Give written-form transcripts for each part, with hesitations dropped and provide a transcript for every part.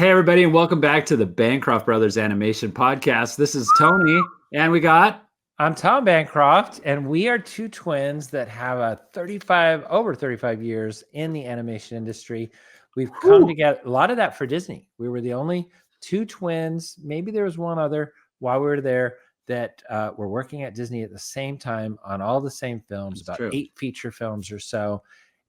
Hey, everybody, and welcome back to the Bancroft Brothers Animation Podcast. This is Tony, and I'm Tom Bancroft, and we are two twins that have over 35 years in the animation industry. We've come together, a lot of that for Disney. We were the only two twins, maybe there was one other while we were there, that were working at Disney at the same time on all the same films, about 8 feature films or so.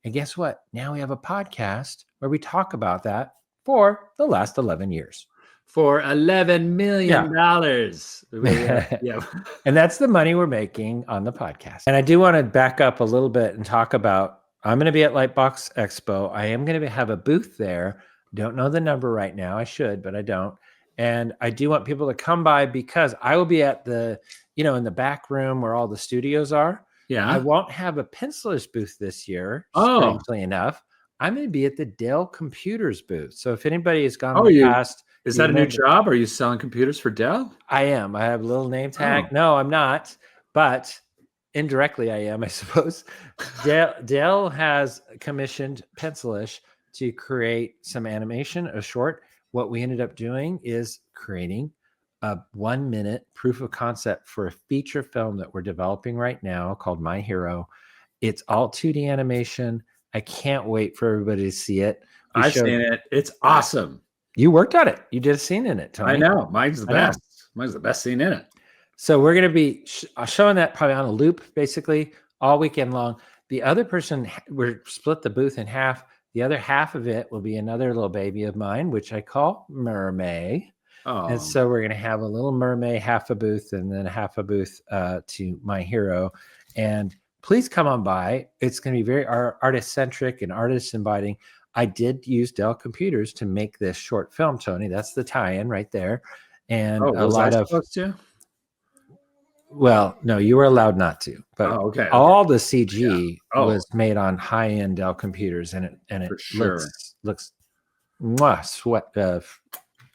And guess what? Now we have a podcast where we talk about that for the last 11 years. For $11 million. Yeah. And that's the money we're making on the podcast. And I do want to back up a little bit and talk about, I'm going to be at Lightbox Expo. I am going to have a booth there. Don't know the number right now. I should, but I don't. And I do want people to come by because I will be at the, in the back room where all the studios are. Yeah. I won't have a penciler's booth this year, strangely enough. I'm going to be at the Dell Computers booth. So if anybody has gone in the past. Is that a new job? Are you selling computers for Dell? I am. I have a little name tag. No, I'm not. But indirectly I am, I suppose. Dell has commissioned Pencilish to create some animation, a short. What we ended up doing is creating a 1-minute proof of concept for a feature film that we're developing right now called My Hero. It's all 2D animation. I can't wait for everybody to see it. I've seen it. It's awesome. You worked on it. You did a scene in it, Tony. I know. Mine's the best. Mine's the best scene in it. So we're going to be showing that probably on a loop, basically, all weekend long. The other person, we're split the booth in half. The other half of it will be another little baby of mine, which I call Mermaid. Oh. And so we're going to have a little Mermaid, half a booth, and then half a booth to My Hero. And please come on by. It's going to be very artist-centric and artist-inviting. I did use Dell Computers to make this short film, Tony. That's the tie-in right there. And a lot of... Well, no, you were allowed not to. But all the CG was made on high-end Dell Computers, and it looks sweat.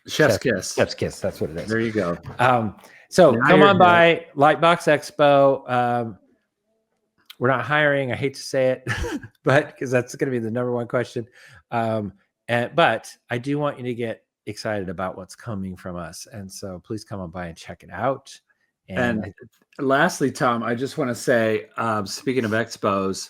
Chef's kiss. Chef's kiss. That's what it is. There you go. So come on by Lightbox Expo. We're not hiring. I hate to say it, but because that's going to be the number one question. But I do want you to get excited about what's coming from us. And so please come on by and check it out. And lastly, Tom, I just want to say, speaking of expos,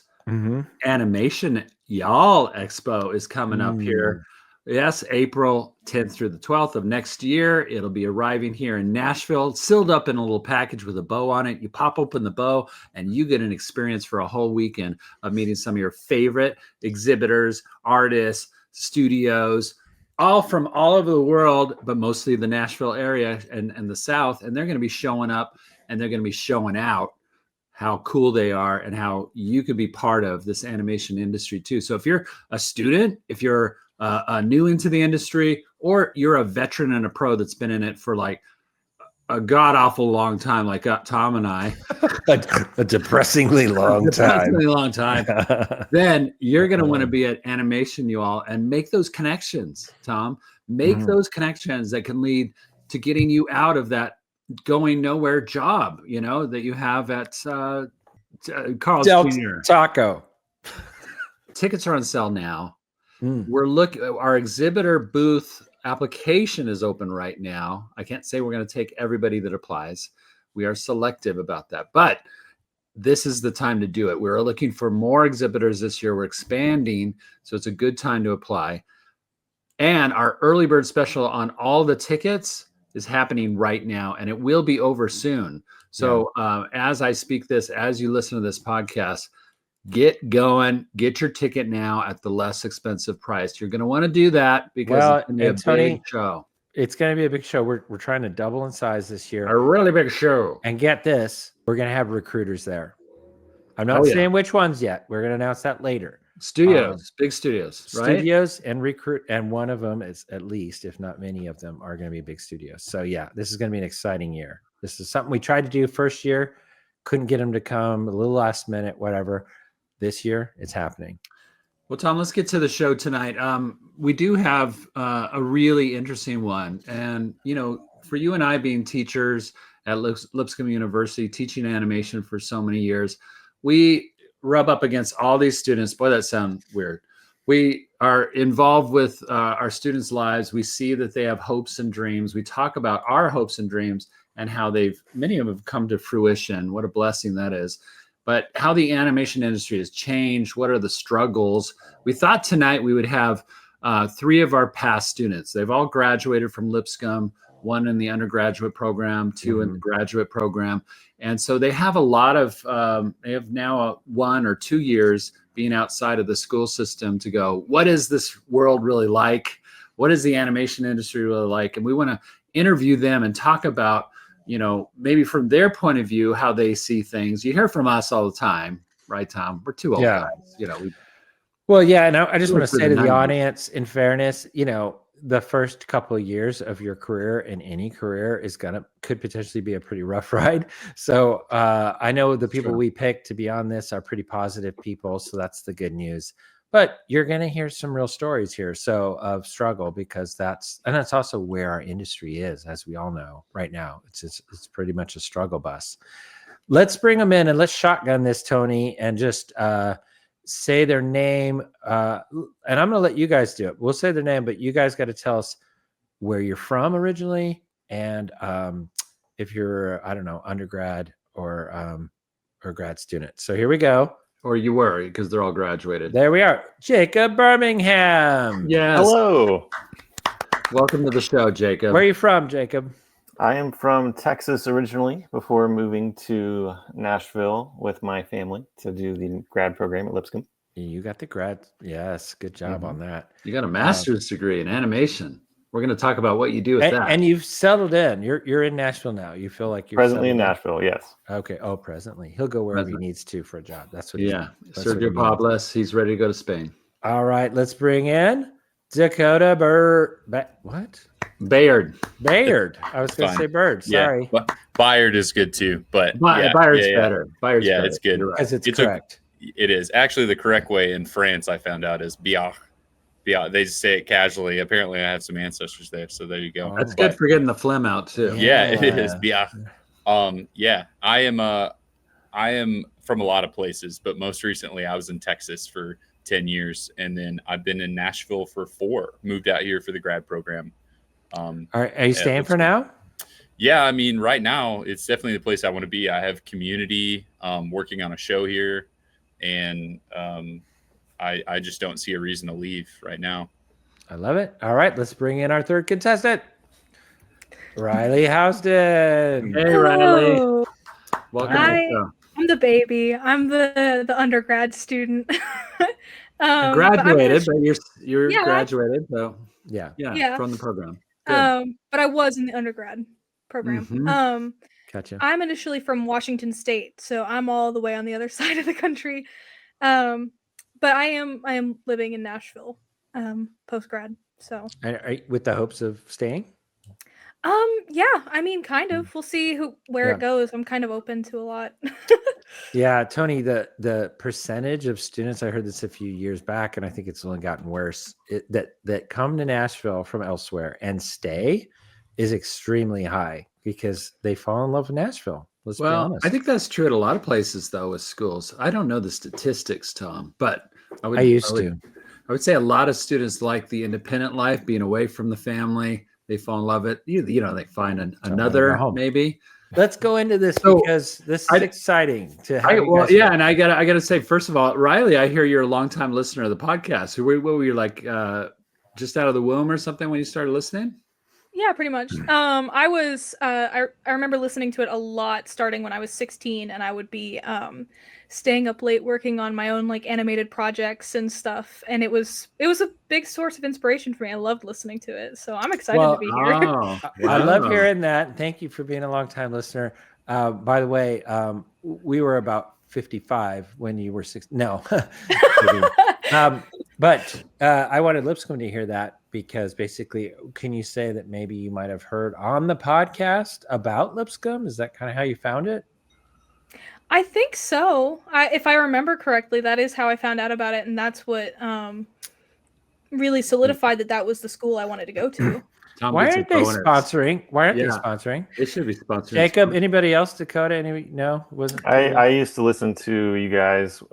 Animation Y'all Expo is coming up here. Yes, April 10th through the 12th of next year. It'll be arriving here in Nashville, sealed up in a little package with a bow on it. You pop open the bow and you get an experience for a whole weekend of meeting some of your favorite exhibitors, artists, studios, all from all over the world, but mostly the Nashville area and the South. And they're going to be showing up and they're going to be showing out how cool they are and how you could be part of this animation industry too. So if you're a student, if you're new into the industry, or you're a veteran and a pro that's been in it for like a god awful long time, like Tom and I, a depressingly long time, then you're going to want to be at Animation You All and make those connections, Tom. Make those connections that can lead to getting you out of that going nowhere job, that you have at Carl's Jr. Taco. Tickets are on sale now. We're our exhibitor booth application is open right now. I can't say we're going to take everybody that applies. We are selective about that, but this is the time to do it. We're looking for more exhibitors this year. We're expanding, so it's a good time to apply. And our early bird special on all the tickets is happening right now, and it will be over soon. So as I speak this, as you listen to this podcast, get going, get your ticket now at the less expensive price. You're going to want to do that because it's going to be a big show. It's going to be a big show. We're trying to double in size this year. A really big show. And get this, we're going to have recruiters there. I'm not saying which ones yet. We're going to announce that later. Studios, big studios, right? Studios and recruit, and one of them is at least, if not many of them, are going to be big studios. So yeah, this is going to be an exciting year. This is something we tried to do first year, couldn't get them to come, a little last minute, whatever. This year, it's happening. Well, Tom, let's get to the show tonight. We do have a really interesting one. And, for you and I being teachers at Lipscomb University, teaching animation for so many years, we rub up against all these students. Boy, that sounds weird. We are involved with our students' lives. We see that they have hopes and dreams. We talk about our hopes and dreams and how many of them have come to fruition. What a blessing that is. But how the animation industry has changed. What are the struggles? We thought tonight we would have 3 of our past students. They've all graduated from Lipscomb, 1 in the undergraduate program, 2 in the graduate program. And so they have a lot of, they have now 1 or 2 years being outside of the school system to go, what is this world really like? What is the animation industry really like? And we want to interview them and talk about, maybe from their point of view, how they see things. You hear from us all the time, right, Tom? We're 2 old guys, Well, yeah. And I just want to say to the audience, in fairness, the first couple of years of your career in any career could potentially be a pretty rough ride. So I know the people we picked to be on this are pretty positive people. So that's the good news. But you're going to hear some real stories here. So of struggle, because that's also where our industry is, as we all know right now. It's pretty much a struggle bus. Let's bring them in and let's shotgun this, Tony, and just say their name, and I'm going to let you guys do it. We'll say their name, but you guys got to tell us where you're from originally, and if you're, I don't know, undergrad or grad student. So here we go. Or you were, because they're all graduated. There we are. Jacob Birmingham. Yes. Hello. Welcome to the show, Jacob. Where are you from, Jacob? I am from Texas originally, before moving to Nashville with my family to do the grad program at Lipscomb. You got the grad. Yes. Good job on that. You got a master's degree in animation. We're going to talk about what you do with that. And you've settled in. You're in Nashville now. You feel like you're presently in Nashville. Yes. Okay. Oh, presently. He'll go wherever he needs to for a job. That's what. Sergio Pablos. He's ready to go to Spain. All right. Let's bring in Dakota What? Bayard. I was going to say Bird. Sorry. Yeah. Byard is good too, but Bayard's better. Bayard's better. It's good because it's correct. It is actually the correct way in France. I found out is Biard. They just say it casually. Apparently, I have some ancestors there, so there you go. That's good for getting the phlegm out too. Yeah, it is. Biard. I am from a lot of places, but most recently I was in Texas for 10 years, and then I've been in Nashville for 4. Moved out here for the grad program. Are you staying for now? Yeah, I mean, right now it's definitely the place I want to be. I have community, working on a show here, and I just don't see a reason to leave right now. I love it. All right, let's bring in our third contestant, Riley Housden. Hey, Riley. Welcome. Hi, I'm the baby. I'm the undergrad student. Graduated, but you're graduated, so yeah, from the program. But I was in the undergrad program. Mm-hmm. Gotcha. I'm initially from Washington State, so I'm all the way on the other side of the country. But I am living in Nashville, post grad. So are you with the hopes of staying? Yeah, I mean, kind of. We'll see where it goes. I'm kind of open to a lot. Yeah, Tony, the percentage of students, I heard this a few years back, and I think it's only gotten worse, that come to Nashville from elsewhere and stay is extremely high because they fall in love with Nashville. Let's be honest. I think that's true at a lot of places, though, with schools. I don't know the statistics, Tom, but I would say a lot of students like the independent life, being away from the family. They fall in love with it. They find another maybe. Let's go into this because this is exciting to have. And I gotta say, first of all, Riley, I hear you're a longtime listener of the podcast. What were you like, just out of the womb or something when you started listening? Yeah, pretty much. I was I remember listening to it a lot starting when I was 16, and I would be staying up late working on my own like animated projects and stuff, and it was a big source of inspiration for me. I loved listening to it, so I'm excited to be here. I love hearing that. Thank you for being a longtime listener. By the way, we were about 55 when you were 6. No. But I wanted Lipscomb to hear that because basically, can you say that maybe you might have heard on the podcast about Lipscomb? Is that kind of how you found it? I think so. If I remember correctly, that is how I found out about it, and that's what really solidified that was the school I wanted to go to. Why aren't they sponsoring? They should be sponsoring. Jacob, anybody else? Dakota? No, wasn't. I used to listen to you guys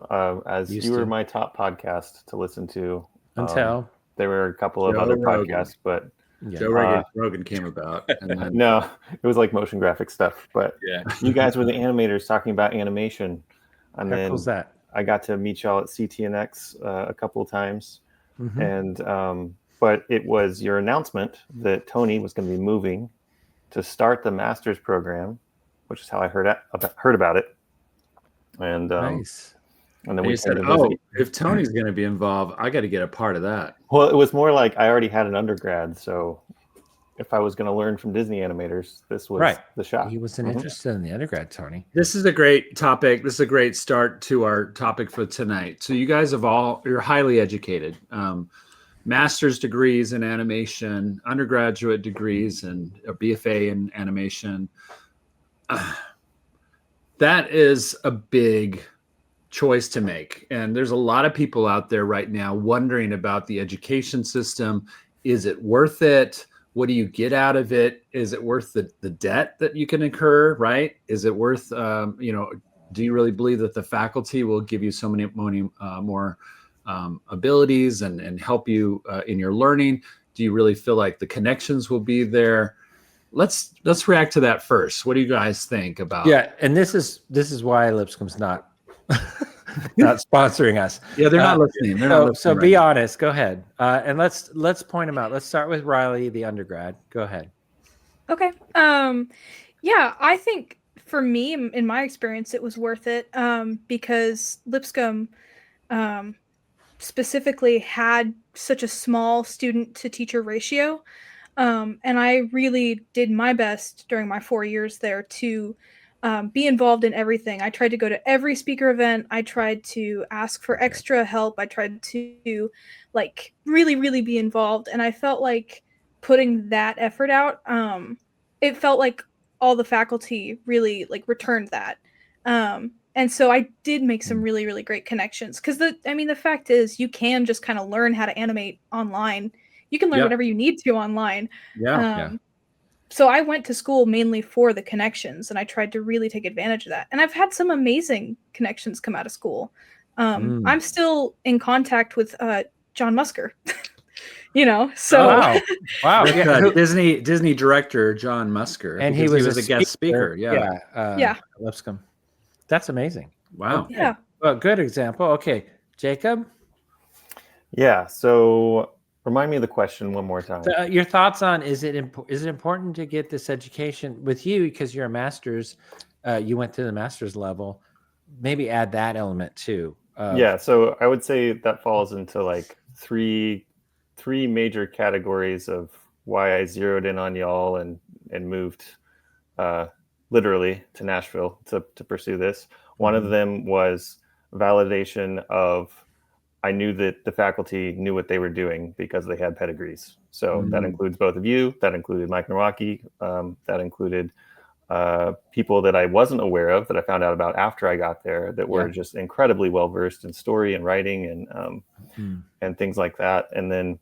as you were my top podcast to listen to Until there were a couple of Joe other Rogan. podcasts, but yeah. Joe Rogan came about. And then, no, it was like motion graphic stuff. But Yeah. you guys were the animators talking about animation, and How then cool's that? I got to meet y'all at CTNX a couple of times, Mhm. and but it was your announcement that Tony was going to be moving to start the master's program, which is how I heard about it. And Nice. and then and we you said, came to visit. if Tony's going to be involved, I got to get a part of that. Well, it was more like I already had an undergrad, so if I was going to learn from Disney animators, this was Right. the shot. He wasn't interested in the undergrad, Tony. This is a great topic. This is a great start to our topic for tonight. So you guys you're highly educated. Master's degrees in animation, undergraduate degrees and a BFA in animation. That is a big choice to make. And there's a lot of people out there right now wondering about the education system. Is it worth it? What do you get out of it? Is it worth the debt that you can incur, right? Is it worth, do you really believe that the faculty will give you so many more abilities and help you in your learning? Do you really feel like the connections will be there? Let's react to that first. What do you guys think about? Yeah, and this is why Lipscomb's not not sponsoring us. Yeah, they're not listening. They're not listening. So right be now. honest. Go ahead, and let's point them out. Let's start with Riley, the undergrad. Go ahead. Okay. Yeah, I think for me, in my experience, it was worth it because Lipscomb specifically had such a small student to teacher ratio. And I really did my best during my 4 years there to be involved in everything. I tried to go to every speaker event. I tried to ask for extra help. I tried to really, really be involved. And I felt like putting that effort out, it felt like all the faculty really returned that. And so I did make some really, really great connections because the fact is you can just kind of learn how to animate online. You can learn whatever you need to online. So I went to school mainly for the connections, and I tried to really take advantage of that. And I've had some amazing connections come out of school. I'm still in contact with John Musker. So wow. Disney director John Musker, And he was a guest speaker. Yeah. Lipscomb. That's amazing. Wow. Okay. Yeah. Well, good example. Okay, Jacob. Yeah. So remind me of the question one more time. Your thoughts on is it important to get this education with you because you're a master's? You went to the master's level. Maybe add that element too. Yeah. So I would say that falls into like three major categories of why I zeroed in on y'all and moved literally to Nashville to pursue this. One of them was validation of I knew that the faculty knew what they were doing because they had pedigrees. So that includes both of you. That included Mike Nowacki. That included people that I wasn't aware of that I found out about after I got there that were just incredibly well-versed in story and writing and things like that. And then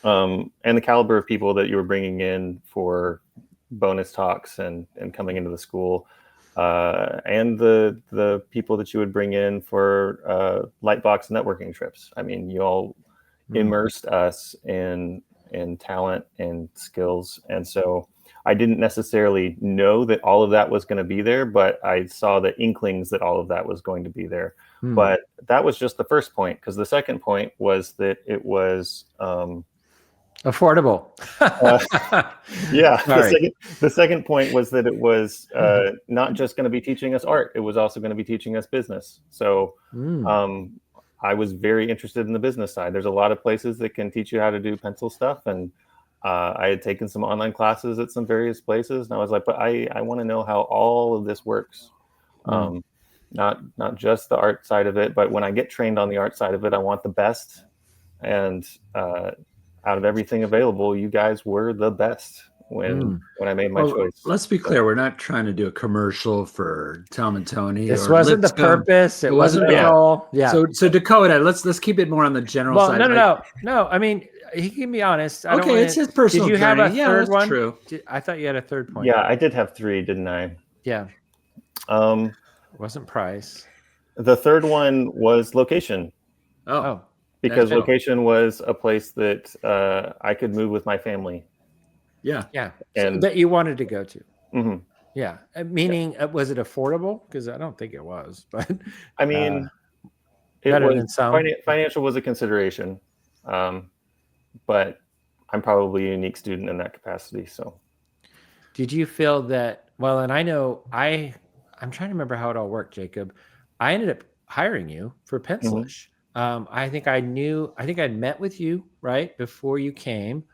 and the caliber of people that you were bringing in for bonus talks and coming into the school. And the people that you would bring in for Lightbox networking trips. I mean, you all immersed us in talent and skills. And so I didn't necessarily know that all of that was going to be there, but I saw the inklings that all of that was going to be there. But that was just the first point, because the second point was that it was affordable. The second point was that it was not just going to be teaching us art. It was also going to be teaching us business. So I was very interested in the business side. There's a lot of places that can teach you how to do pencil stuff. And I had taken some online classes at some various places. And I was like, but I want to know how all of this works. Not just the art side of it, but when I get trained on the art side of it, I want the best. And out of everything available, you guys were the best when I made my choice. Let's be clear. We're not trying to do a commercial for Tom and Tony. This wasn't the purpose. It wasn't the goal. Yeah. So Dakota, let's keep it more on the general side. No. I mean, he can be honest. It's his personal journey. Did you have a third one? True. I thought you had a third point. Yeah, I did have three, didn't I? Yeah. It wasn't price. The third one was location. Oh. because Nashville. location was a place that I could move with my family. Yeah. And that you wanted to go to. mhm. Yeah. Meaning, was it affordable? Because I don't think it was, but I mean, it better was than some. financial was a consideration, but I'm probably a unique student in that capacity. So, did you feel that? Well, and I know I'm trying to remember how it all worked, Jacob. I ended up hiring you for Pencilish. I think I'd met with you right before you came.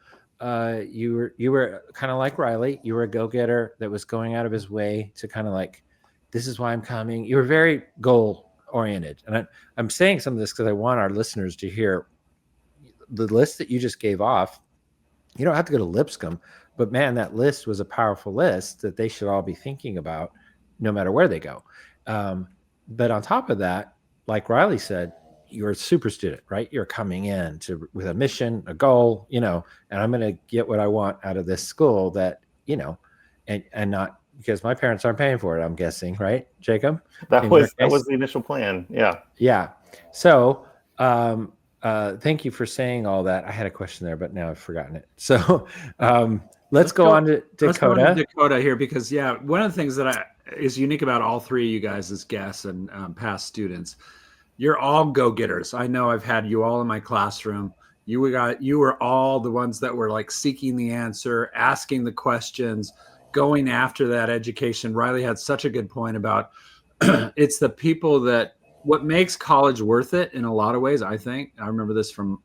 You were kind of like Riley. You were a go-getter that was going out of his way to kind of like, this is why I'm coming. You were very goal oriented. And I'm saying some of this because I want our listeners to hear the list that you just gave off. You don't have to go to Lipscomb, but man, that list was a powerful list that they should all be thinking about no matter where they go. But on top of that, like Riley said, you're a super student, right? You're coming in with a mission, a goal, and I'm going to get what I want out of this school that, and not because my parents aren't paying for it, I'm guessing, right, Jacob? that was the initial plan. Yeah. Yeah. So, thank you for saying all that. I had a question there, but now I've forgotten it. So, let's go on to Dakota. Let's go on to Dakota here because, one of the things that is unique about all three of you guys as guests and past students, you're all go-getters. I know I've had you all in my classroom. You were all the ones that were like seeking the answer, asking the questions, going after that education. Riley had such a good point about it's the people that what makes college worth it in a lot of ways, I think. I remember this from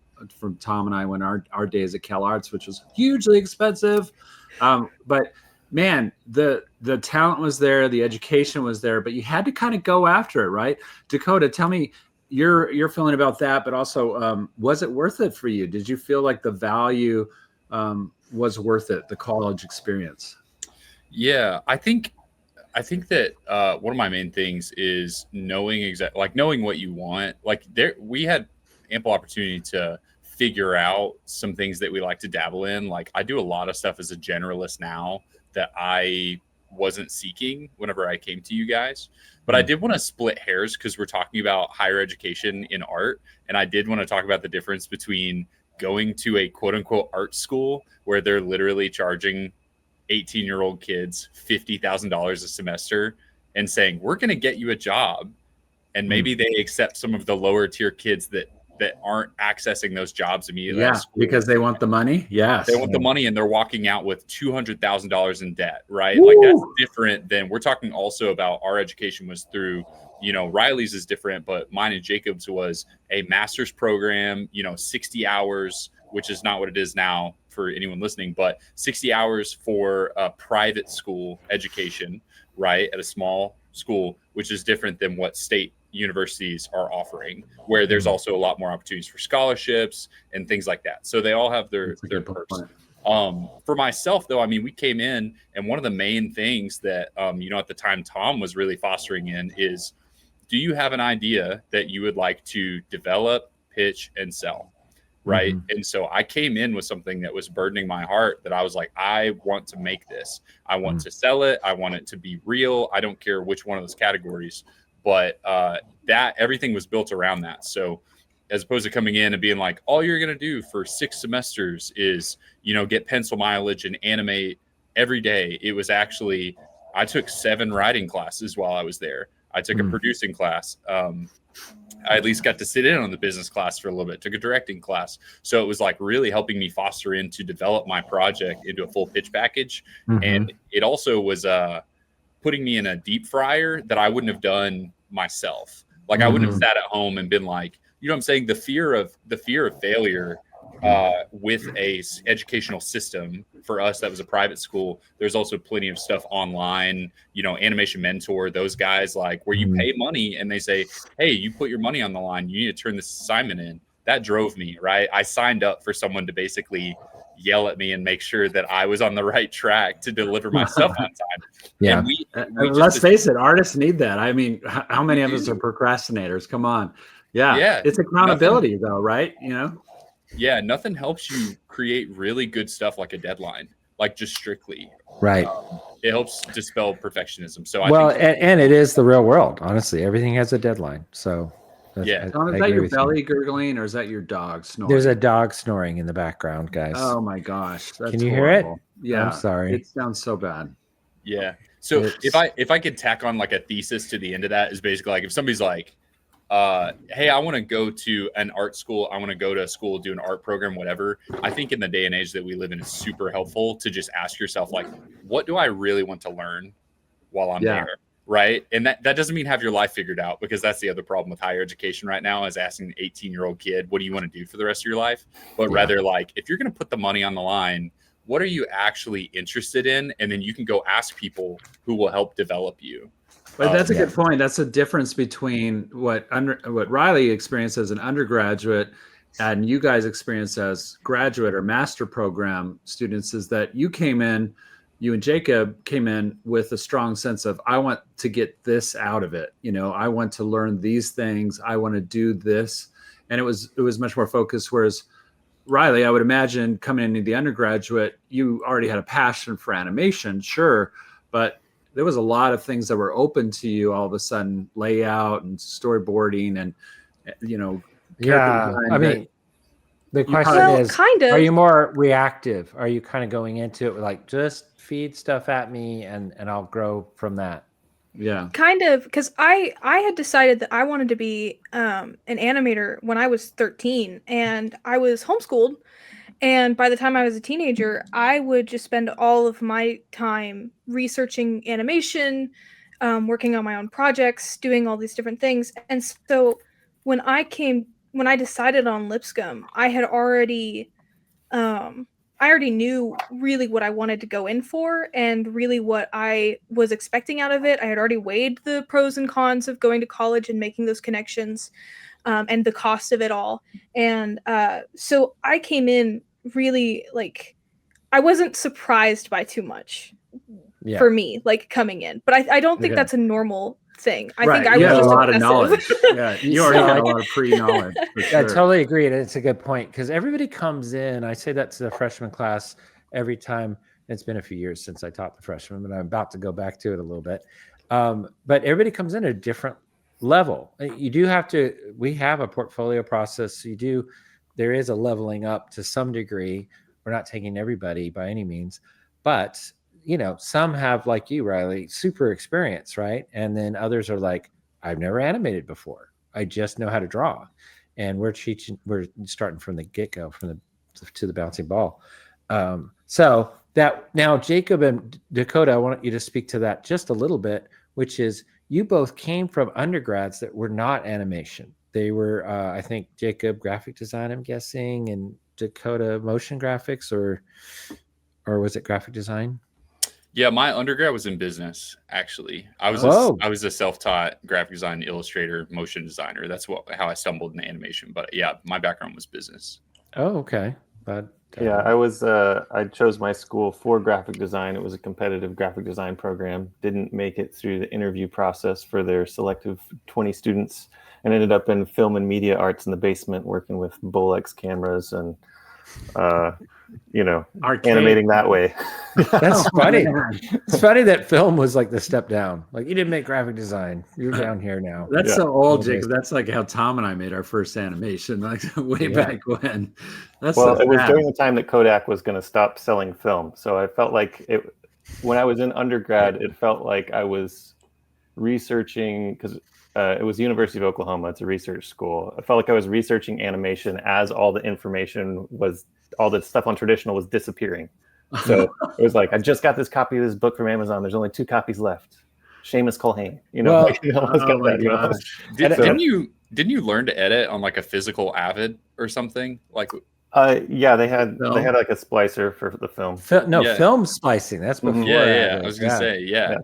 Tom and I when our days at Cal Arts, which was hugely expensive. But man, the talent was there, the education was there, but you had to kind of go after it, right? Dakota, tell me your feeling about that, but also was it worth it for you? Did you feel like the value was worth it, the college experience? Yeah, I think that one of my main things is knowing knowing what you want. Like we had ample opportunity to figure out some things that we like to dabble in. Like I do a lot of stuff as a generalist now that I wasn't seeking whenever I came to you guys. But I did want to split hairs because we're talking about higher education in art. And I did want to talk about the difference between going to a quote unquote art school where they're literally charging 18-year-old kids $50,000 a semester and saying, we're going to get you a job. And maybe they accept some of the lower tier kids that aren't accessing those jobs immediately. Yeah, because they want the money. Yes. They want the money and they're walking out with $200,000 in debt, right? Woo! Like that's different than we're talking also about our education was through, Riley's is different, but mine and Jacob's was a master's program, 60 hours, which is not what it is now for anyone listening, but 60 hours for a private school education, right? At a small school, which is different than what state universities are offering, where there's also a lot more opportunities for scholarships and things like that. So they all have their perks. For myself, though, I mean, we came in and one of the main things that, at the time Tom was really fostering in is, do you have an idea that you would like to develop, pitch, and sell? Right. Mm-hmm. And so I came in with something that was burdening my heart that I was like, I want to make this. I want to sell it. I want it to be real. I don't care which one of those categories, but that everything was built around that. So as opposed to coming in and being like, all you're going to do for 6 semesters is, get pencil mileage and animate every day. It was actually, I took 7 writing classes while I was there. I took a producing class. I at least got to sit in on the business class for a little bit, took a directing class. So it was like really helping me foster in to develop my project into a full pitch package. And it also was putting me in a deep fryer that I wouldn't have done myself. Like I wouldn't have sat at home and been like, what I'm saying? The fear of failure with a educational system for us that was a private school. There's also plenty of stuff online, Animation Mentor, those guys like where you pay money and they say, hey, you put your money on the line, you need to turn this assignment in. That drove me, right? I signed up for someone to basically yell at me and make sure that I was on the right track to deliver my stuff on time. Yeah. And let's face it, artists need that. I mean, how many of us are procrastinators? Come on. Yeah. It's accountability though, right? Yeah, nothing helps you create really good stuff like a deadline, like just strictly. Right. It helps dispel perfectionism. So and it is the real world. Honestly, everything has a deadline. So Yeah. Tom, is that your belly gurgling or is that your dog snoring? There's a dog snoring in the background, guys. Oh my gosh. Can you hear it? Yeah. I'm sorry. It sounds so bad. Yeah. So if I could tack on like a thesis to the end of that, is basically like if somebody's like, hey, I want to go to an art school, I want to go to school, do an art program, whatever. I think in the day and age that we live in, it's super helpful to just ask yourself, like, what do I really want to learn while I'm there? Right. And that doesn't mean have your life figured out, because that's the other problem with higher education right now, is asking an 18-year-old kid, what do you want to do for the rest of your life? But rather, like, if you're going to put the money on the line, what are you actually interested in? And then you can go ask people who will help develop you. But that's a good point. That's a difference between what Riley experienced as an undergraduate and you guys experienced as graduate or master program students, is that you and Jacob came in with a strong sense of, I want to get this out of it. I want to learn these things. I want to do this. And it was much more focused. Whereas Riley, I would imagine, coming into the undergraduate, you already had a passion for animation, sure, but there was a lot of things that were open to you all of a sudden, layout and storyboarding and, I mean, the question is, kind of. Are you more reactive? Are you kind of going into it with like, just feed stuff at me and I'll grow from that? Yeah. Kind of, because I had decided that I wanted to be an animator when I was 13, and I was homeschooled. And by the time I was a teenager, I would just spend all of my time researching animation, working on my own projects, doing all these different things. And so when I decided on Lipscomb, I already knew really what I wanted to go in for and really what I was expecting out of it. I had already weighed the pros and cons of going to college and making those connections, and the cost of it all. And so I came in really, like, I wasn't surprised by too much for me, like, coming in. But I don't think that's a normal thing. I think I was just a lot obsessive. of knowledge. Yeah, you already had a lot of pre-knowledge. Sure. I totally agree. And it's a good point, because everybody comes in. I say that to the freshman class every time. It's been a few years since I taught the freshmen, but I'm about to go back to it a little bit. But everybody comes in at a different level. You do have to, we have a portfolio process. There is a leveling up to some degree. We're not taking everybody by any means, but some have, like you, Riley, super experience, right? And then others are like, I've never animated before. I just know how to draw. And we're starting from the get-go, to the bouncing ball. So that now, Jacob and Dakota, I want you to speak to that just a little bit, which is, you both came from undergrads that were not animation. They were, I think, Jacob, graphic design, I'm guessing, and Dakota, motion graphics, or was it graphic design? Yeah, my undergrad was in business, actually. I was a self-taught graphic design illustrator, motion designer. That's how I stumbled into animation. But yeah, my background was business. Oh, okay. But yeah, I chose my school for graphic design. It was a competitive graphic design program. Didn't make it through the interview process for their selective 20 students, and ended up in film and media arts in the basement, working with Bolex cameras and animating that way. That's funny. It's funny that film was like the step down. Like, you didn't make graphic design. You're down here now. That's so old, Jacob. That's like how Tom and I made our first animation, like way back when. It was during the time that Kodak was going to stop selling film. So I felt like when I was in undergrad, it felt like I was researching, because it was University of Oklahoma. It's a research school. I felt like I was researching animation as all the stuff on traditional was disappearing. So it was like, I just got this copy of this book from Amazon. There's only 2 copies left. Seamus Culhane. Didn't you learn to edit on like a physical Avid or something? Like, yeah, they had like a splicer for the film. Film splicing. That's before. Yeah. I was gonna say, yeah.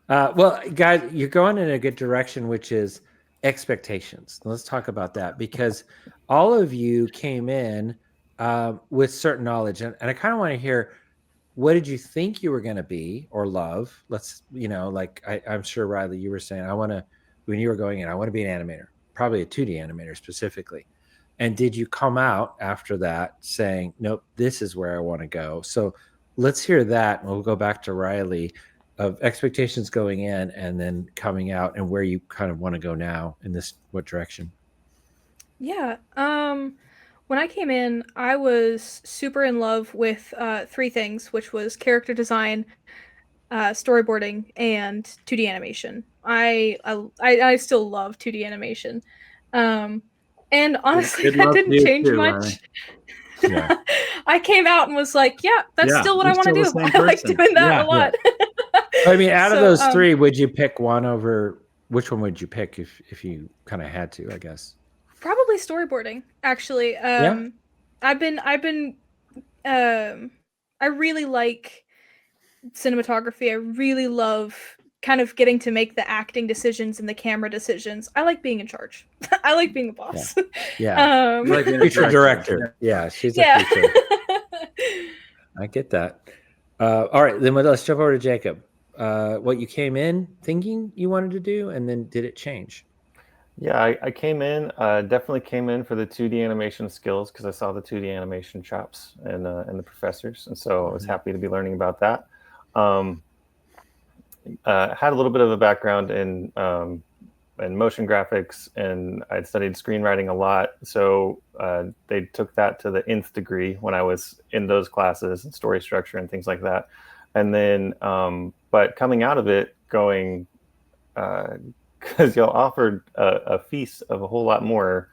Well, guys, you're going in a good direction, which is expectations. Let's talk about that, because all of you came in with certain knowledge, and I kind of want to hear, what did you think you were going to be or love? I'm sure, Riley, you were saying, when you were going in, I want to be an animator, probably a 2D animator specifically. And did you come out after that saying, nope, this is where I want to go? So let's hear that. And we'll go back to Riley. expectations going in and then coming out, and where you kind of want to go now in this, what direction? Yeah. When I came in, I was super in love with three things, which was character design, storyboarding, and 2D animation. I still love 2D animation. And honestly, We'd that love didn't you change too, much. Riley. Yeah. I came out and was like, yeah, that's still what I you're want to still do. the same I like person. doing that Yeah, a lot. I mean, out of So, those three, would you pick one over? Which one would you pick if you kind of had to? I guess. Probably storyboarding, actually. Yeah. I've been I really like cinematography. I really love kind of getting to make the acting decisions and the camera decisions. I like being in charge. I like being the boss. Yeah. You like being a Future director. Yeah, she's a Yeah. future. I get that. All right, then let's jump over to Jacob. What you came in thinking you wanted to do, and then did it change? Yeah, I came in, definitely came in for the 2D animation skills because I saw the 2D animation chops and the professors, and so I was happy to be learning about that. Had a little bit of a background in motion graphics, and I'd studied screenwriting a lot, so they took that to the nth degree when I was in those classes and story structure and things like that. And then, but coming out of it, going, because y'all offered a feast of a whole lot more,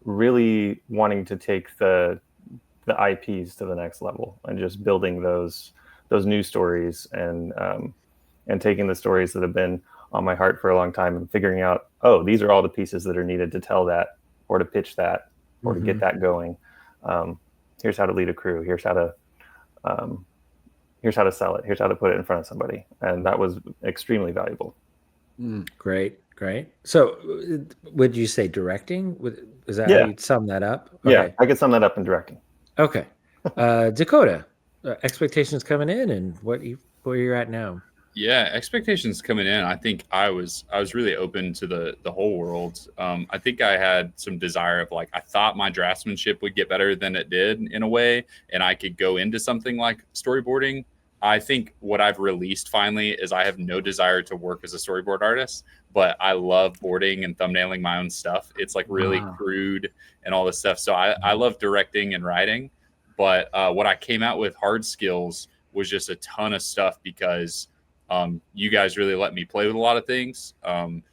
really wanting to take the IPs to the next level and just building those new stories and taking the stories that have been on my heart for a long time and figuring out, oh, these are all the pieces that are needed to tell that or to pitch that or to get that going. Here's how to lead a crew. Here's how to sell it. Here's how to put it in front of somebody. And that was extremely valuable. Great. So would you say directing? Is that how you'd sum that up? Okay. Yeah, I could sum that up in directing. Okay. Dakota, expectations coming in and where you're at now. Yeah, expectations coming in. I think I was really open to the whole world. I think I had some desire of I thought my draftsmanship would get better than it did in a way, and I could go into something like storyboarding. I think what I've released finally is I have no desire to work as a storyboard artist, but I love boarding and thumbnailing my own stuff. It's really crude and all this stuff. So I love directing and writing, but what I came out with hard skills was just a ton of stuff because you guys really let me play with a lot of things.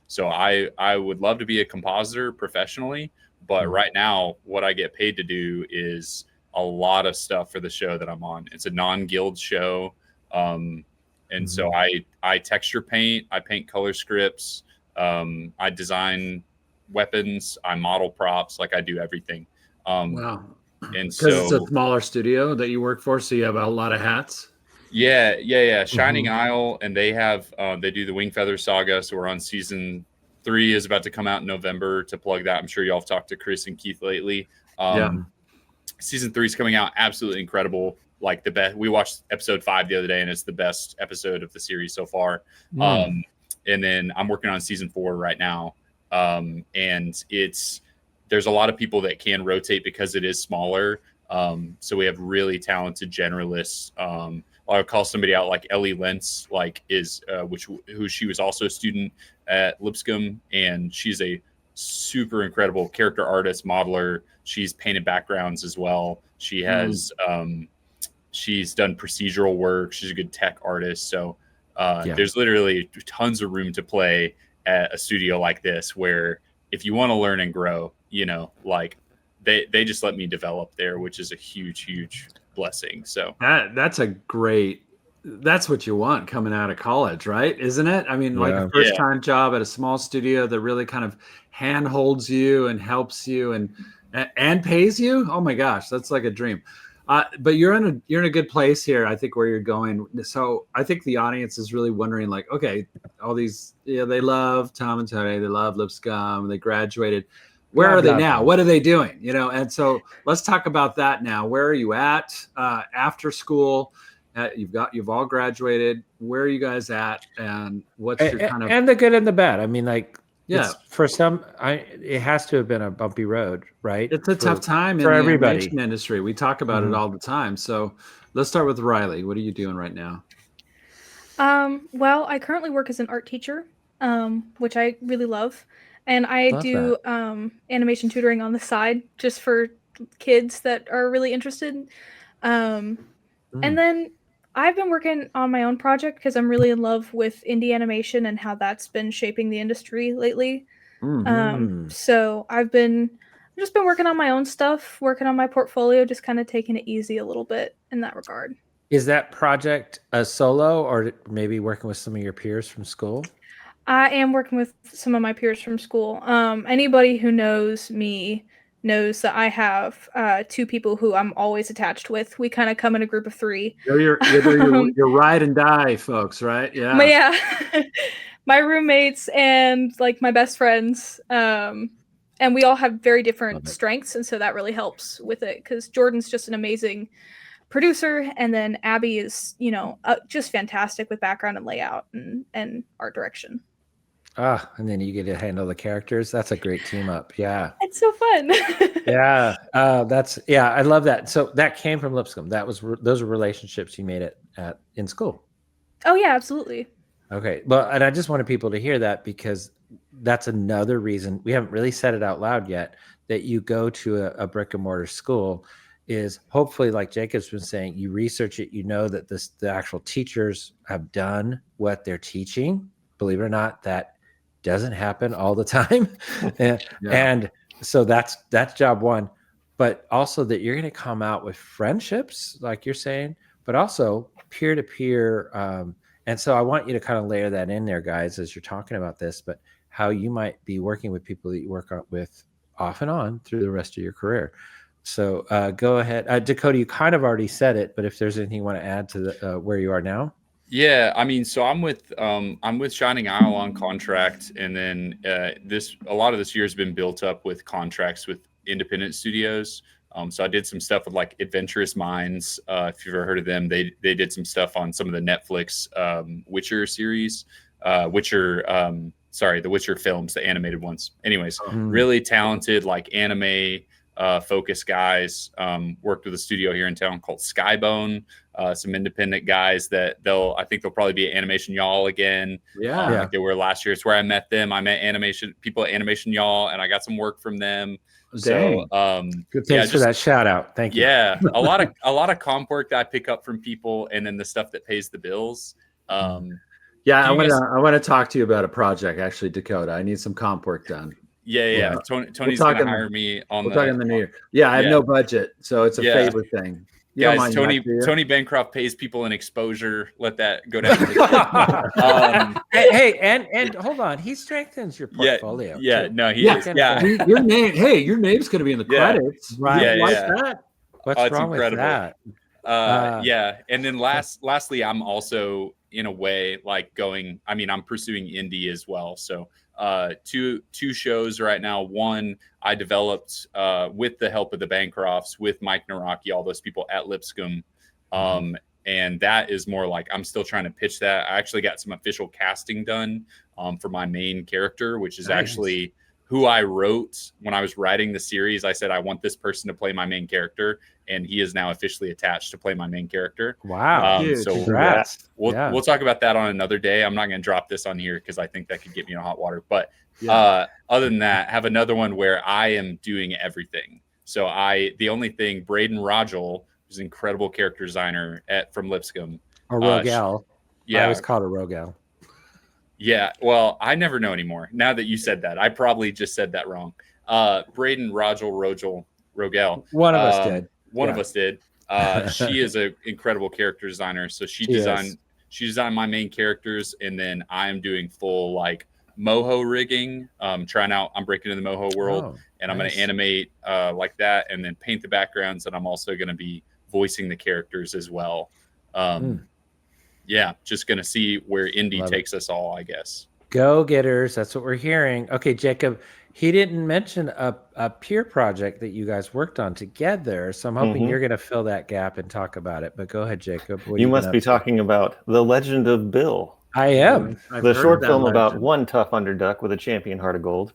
So I would love to be a compositor professionally, but right now what I get paid to do is a lot of stuff for the show that I'm on. It's a non-guild show. So I texture paint, I paint color scripts, I design weapons, I model props, I do everything. Wow. And so it's a smaller studio that you work for, so you have a lot of hats. Yeah. Shining Isle, and they have they do the Wing Feather Saga, so we're on season 3 is about to come out in November. To plug that, I'm sure y'all have talked to Chris and Keith lately. Season 3 is coming out, absolutely incredible, the best. We watched episode 5 the other day, and it's the best episode of the series so far. And then I'm working on season 4 right now, and there's a lot of people that can rotate because it is smaller. So we have really talented generalists. I'll call somebody out like Ellie Lentz, who she was also a student at Lipscomb, and she's a super incredible character artist, modeler. She's painted backgrounds as well. She has she's done procedural work. She's a good tech artist. So there's literally tons of room to play at a studio like this, where if you want to learn and grow, they just let me develop there, which is a huge blessing. So that's what you want coming out of college, right? Isn't it? I mean, a first time job at a small studio that really kind of hand holds you and helps you and pays you. Oh my gosh, that's like a dream. But you're in a good place here, I think, where you're going. So I think the audience is really wondering, okay, all these, they love Tom and Tony, they love Lipscomb, they graduated. Where are they now? What are they doing? And so let's talk about that now. Where are you at after school? You've all graduated. Where are you guys at? And what's your kind of, and the good and the bad? I mean, for some, it has to have been a bumpy road, right? It's a tough time for in the everybody. animation industry. We talk about it all the time. So let's start with Riley. What are you doing right now? Well, I currently work as an art teacher, which I really love. And I do animation tutoring on the side just for kids that are really interested. And then I've been working on my own project because I'm really in love with indie animation and how that's been shaping the industry lately. So I've just been working on my own stuff, working on my portfolio, just kind of taking it easy a little bit in that regard. Is that project a solo or maybe working with some of your peers from school? I am working with some of my peers from school. Anybody who knows me knows that I have 2 people who I'm always attached with. We kind of come in a group of 3. They're your ride and die folks, right? Yeah. But yeah, my roommates and like my best friends. And we all have very different strengths, and so that really helps with it because Jordan's just an amazing producer, and then Abby is, just fantastic with background and layout and art direction. And then you get to handle the characters. That's a great team up. Yeah. It's so fun. Yeah. I love that. So that came from Lipscomb. Those were relationships you made in school. Oh yeah, absolutely. Okay. Well, and I just wanted people to hear that because that's another reason we haven't really said it out loud yet that you go to a brick and mortar school is hopefully, like Jacob's been saying, you research it, you know that the actual teachers have done what they're teaching. Believe it or not, that doesn't happen all the time. And so that's job one, but also that you're going to come out with friendships, like you're saying, but also peer-to-peer. And so I want you to kind of layer that in there, guys, as you're talking about this, but how you might be working with people that you work with off and on through the rest of your career. So go ahead. Dakota, you kind of already said it, but if there's anything you want to add to where you are now. Yeah, I mean, so I'm with Shining Isle on contract, and then a lot of this year has been built up with contracts with independent studios. So I did some stuff with like Adventurous Minds. If you've ever heard of them, they did some stuff on some of the Netflix Witcher series, the Witcher films, the animated ones. Anyways, really talented like anime focus guys. Worked with a studio here in town called Skybone. Some independent guys that I think they'll probably be at Animation Y'all again. Like they were last year. It's where I met them. I met people at Animation Y'all, and I got some work from them. Dang. So, good thanks for that shout out. Thank you. Yeah, a lot of comp work that I pick up from people, and then the stuff that pays the bills. I want to talk to you about a project, actually, Dakota. I need some comp work done. Yeah. Tony's gonna hire me on the new year. Yeah, I have no budget, so it's a favor thing. Guys, Tony Bancroft pays people in exposure. Let that go down. Hey, and hold on, he strengthens your portfolio. Yeah, no, he is. Yeah, your name's going to be in the credits, right? Why is that? What's wrong with that? And then lastly, I'm also in a way like going. I mean, I'm pursuing indie as well. So two shows right now. One I developed with the help of the Bancrofts, with Mike Naraki, all those people at Lipscomb. And that is more like I'm still trying to pitch that. I actually got some official casting done for my main character, which is actually who I wrote when I was writing the series. I said, I want this person to play my main character. And he is now officially attached to play my main character. Wow. So we'll talk about that on another day. I'm not going to drop this on here because I think that could get me in hot water. But other than that, have another one where I am doing everything. So the only thing, Braden Rogel, who's an incredible character designer from Lipscomb. A Rogel. I always called her Rogel. Yeah. Well, I never know anymore. Now that you said that, I probably just said that wrong. Braden Rogel. One of us did. One of us did. She is an incredible character designer. So she designed my main characters, and then I'm doing full like moho rigging. I'm breaking into the moho world, and I'm going to animate like that, and then paint the backgrounds, and I'm also going to be voicing the characters as well. Just going to see where indie takes us all, I guess. Go getters. That's what we're hearing. Okay, Jacob. He didn't mention a peer project that you guys worked on together, so I'm hoping you're going to fill that gap and talk about it. But go ahead, Jacob. You must be talking about The Legend of Bill. I am. The short film about one tough underduck with a champion heart of gold.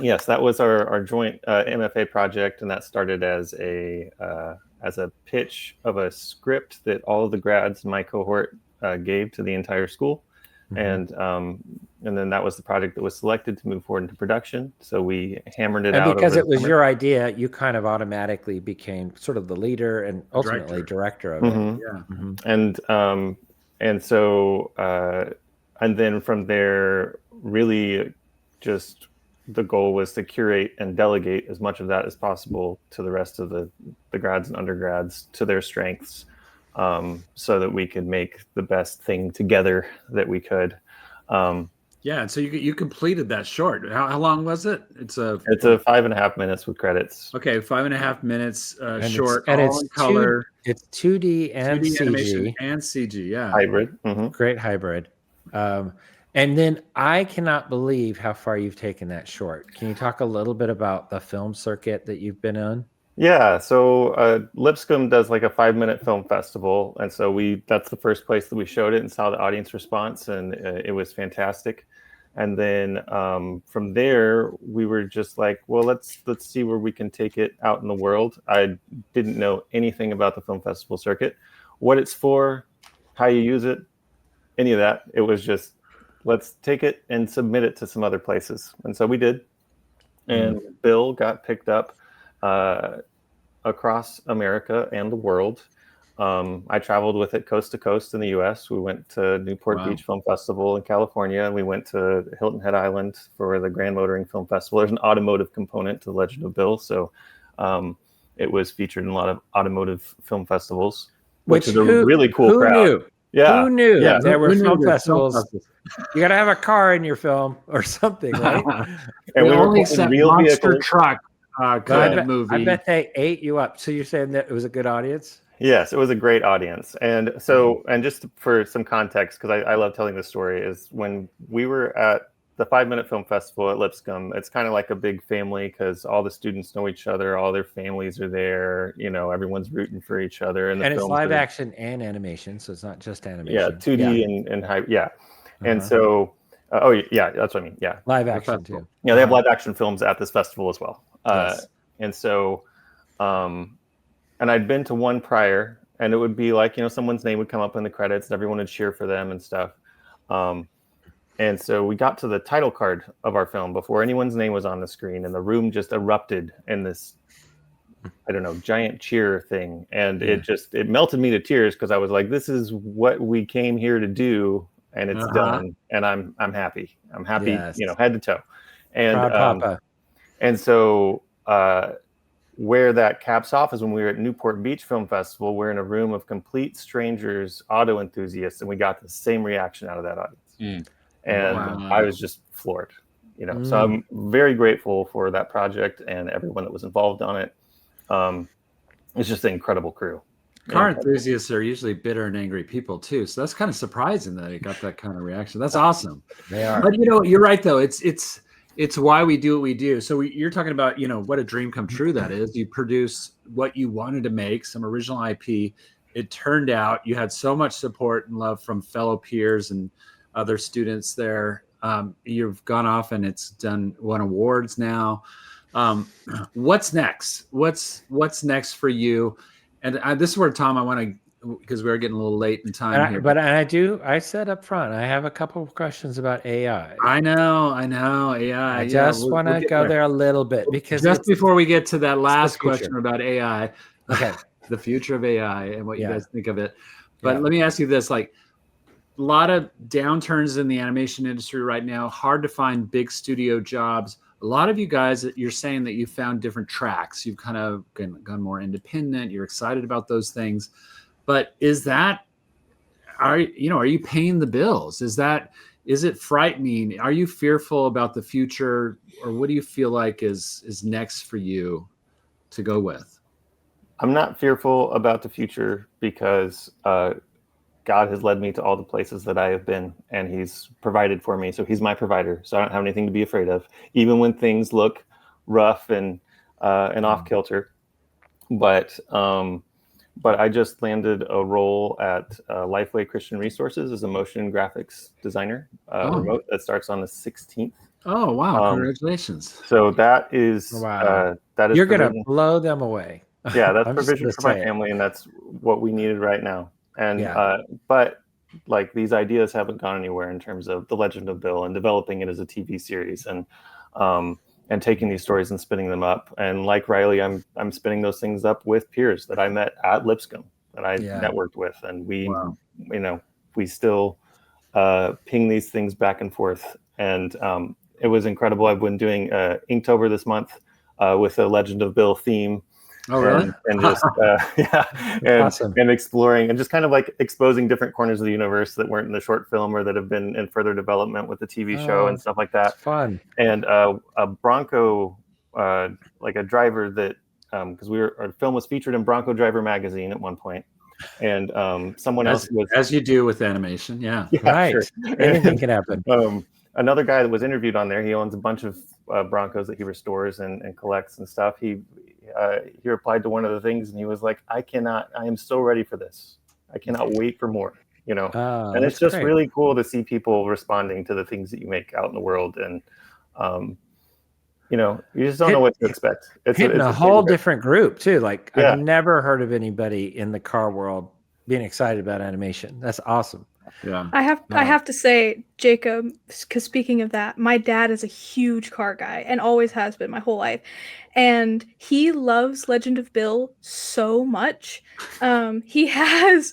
Yes, that was our joint MFA project, and that started as a as a pitch of a script that all of the grads in my cohort gave to the entire school. And then that was the project that was selected to move forward into production. So we hammered it out. And because over it was the your idea, you kind of automatically became sort of the leader and ultimately director of it. Yeah. And so and then from there, really just the goal was to curate and delegate as much of that as possible to the rest of the grads and undergrads to their strengths, so that we could make the best thing together that we could. Yeah, and so you completed that short. How long was it? It's a 5.5 minutes with credits. Okay, 5.5 minutes short, and all in color. It's 2D and 2D CG. animation and CG, yeah. Hybrid. Great hybrid. And then I cannot believe how far you've taken that short. Can you talk a little bit about the film circuit that you've been on? Yeah, so Lipscomb does like a 5-minute film festival, and so that's the first place that we showed it and saw the audience response, and it was fantastic. And then from there, we were just like, well, let's see where we can take it out in the world. I didn't know anything about the film festival circuit, what it's for, how you use it, any of that. It was just, let's take it and submit it to some other places. And so we did. And Bill got picked up across America and the world. I traveled with it coast to coast in the U.S. We went to Newport Beach Film Festival in California, and we went to Hilton Head Island for the Grand Motoring Film Festival. There's an automotive component to The Legend of Bill, so it was featured in a lot of automotive film festivals, which is a really cool crowd. Knew? Yeah, who knew that there were film festivals? You got to have a car in your film or something, right? And we only were set real monster vehicles. truck kind of movie. I bet they ate you up. So you're saying that it was a good audience? Yes, it was a great audience. And so, and just for some context, because I love telling this story, is when we were at the 5-minute film festival at Lipscomb, it's kind of like a big family because all the students know each other, all their families are there, everyone's rooting for each other. And it's live action and animation, so it's not just animation. Yeah, 2D and high, yeah. And so, that's what I mean, yeah. Live action too. Yeah, they have live action films at this festival as well. Yes. And so, and I'd been to one prior, and it would be like, someone's name would come up in the credits and everyone would cheer for them and stuff. And so we got to the title card of our film before anyone's name was on the screen, and the room just erupted in this, giant cheer thing. And it melted me to tears because I was like, this is what we came here to do, and it's done. And I'm happy. I'm happy, Yes. Head to toe. And Proud Papa. and so where that caps off is when we were at Newport Beach Film Festival. We're in a room of complete strangers, auto enthusiasts, and we got the same reaction out of that audience. And I was just floored, So I'm very grateful for that project and everyone that was involved on it. It's just an incredible crew. Car enthusiasts are usually bitter and angry people too, so that's kind of surprising that it got that kind of reaction. That's awesome. They are. But you're right though. It's why we do what we do. So you're talking about what a dream come true that is. You produce what you wanted to make, some original IP. It turned out you had so much support and love from fellow peers and other students there. You've gone off and it's won awards now. What's next? What's next for you? And this is where, Tom, I want to, because we're getting a little late in time here. But I said up front, I have a couple of questions about AI. I know AI. I just want to go there a little bit because just before we get to that last question about AI, okay, the future of AI and what you guys think of it. But let me ask you this, like, a lot of downturns in the animation industry right now, hard to find big studio jobs. A lot of you guys, you're saying that you found different tracks. You've kind of gone more independent. You're excited about those things. But are you paying the bills? Is it frightening? Are you fearful about the future? Or what do you feel like is next for you to go with? I'm not fearful about the future because God has led me to all the places that I have been, and he's provided for me. So he's my provider. So I don't have anything to be afraid of, even when things look rough and off kilter. But I just landed a role at Lifeway Christian Resources as a motion graphics designer, remote, that starts on the 16th. Oh, wow. Congratulations. So that is, you're going to blow them away. Yeah, that's I'm just provision gonna for my say it. family, and that's what we needed right now. And Yeah. but like these ideas haven't gone anywhere in terms of The Legend of Bill and developing it as a TV series and taking these stories and spinning them up. And like Riley, I'm spinning those things up with peers that I met at Lipscomb that I networked with, and we we still ping these things back and forth. And it was incredible. I've been doing Inktober this month with a Legend of Bill theme. Oh, really? And just Awesome. and exploring and just kind of like exposing different corners of the universe that weren't in the short film or that have been in further development with the TV show and stuff like that. It's fun. And a Bronco, like a driver that because our film was featured in Bronco Driver magazine at one point, and someone else was, as you do with animation, yeah right. Sure. Anything can happen. Another guy that was interviewed on there, he owns a bunch of Broncos that he restores and collects and stuff. He replied to one of the things and he was like, I am so ready for this. I cannot wait for more, and it's just really cool to see people responding to the things that you make out in the world. And, you just don't know what to expect. It's hitting a whole different group too. Like Yeah. I've never heard of anybody in the car world being excited about animation. That's awesome. yeah I have to say, Jacob, because speaking of that, my dad is a huge car guy and always has been my whole life. And he loves Legend of Bill so much. He has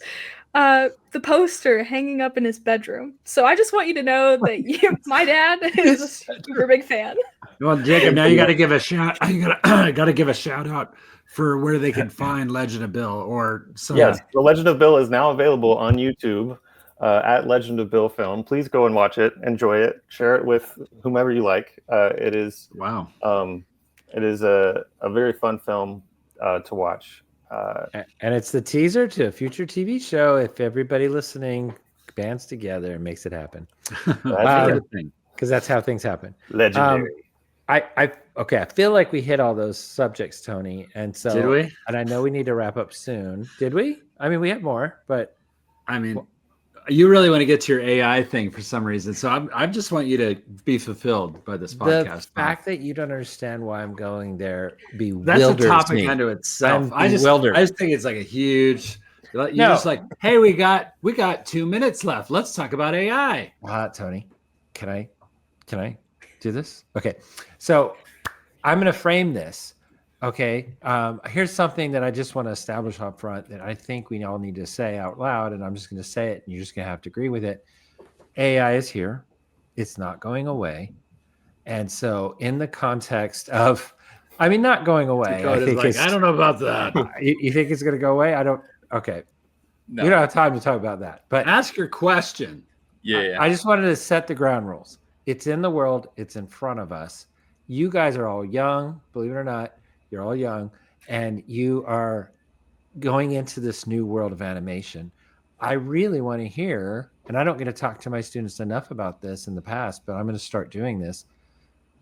the poster hanging up in his bedroom. So I just want you to know that my dad is a super big fan. Well, Jacob, now you got to give a shout. You got to give a shout out for where they can find Legend of Bill or some. Yes, The Legend of Bill is now available on YouTube at Legend of Bill Film. Please go and watch it, enjoy it, share it with whomever you like. It is it is a very fun film to watch. And it's the teaser to a future TV show. If everybody listening bands together and makes it happen, because that's how things happen. Legendary. I feel like we hit all those subjects, Tony. And so did we? And I know we need to wrap up soon. Did we? I mean, we have more, but you really want to get to your AI thing for some reason. So I just want you to be fulfilled by this podcast. The fact that you don't understand why I'm going there bewilders that's a topic me. unto itself. I just think it's like a huge. You're just like, hey, we got 2 minutes left. Let's talk about AI. Tony, can I do this? Okay, so I'm going to frame this. Okay, here's something that I just want to establish up front that I think we all need to say out loud, and I'm just going to say it, and you're just going to have to agree with it. AI is here. It's not going away. And so in the context of, not going away. I don't know about that. You think it's going to go away? I don't. Okay. No. We don't have time to talk about that. But ask your question. Yeah. I just wanted to set the ground rules. It's in the world. It's in front of us. You guys are all young, believe it or not. You're all young, and you are going into this new world of animation. I really want to hear, and I don't get to talk to my students enough about this in the past, but I'm going to start doing this.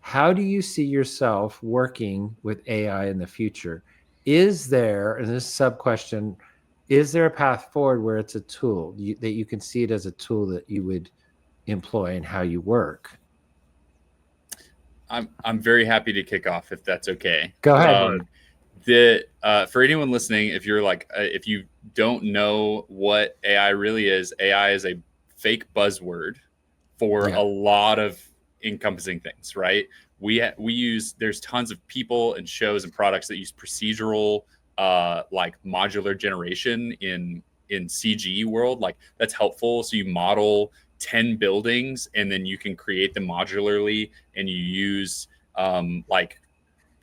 How do you see yourself working with AI in the future? Is there, and this sub-question, is there a path forward where it's a tool that you can see it as a tool that you would employ in how you work? I'm very happy to kick off if that's okay. Go ahead. For anyone listening, if you're like, if you don't know what AI really is, AI is a fake buzzword for a lot of encompassing things, right? There's tons of people and shows and products that use procedural, like modular generation in CG world. Like that's helpful. So you model 10 buildings and then you can create them modularly, and you use like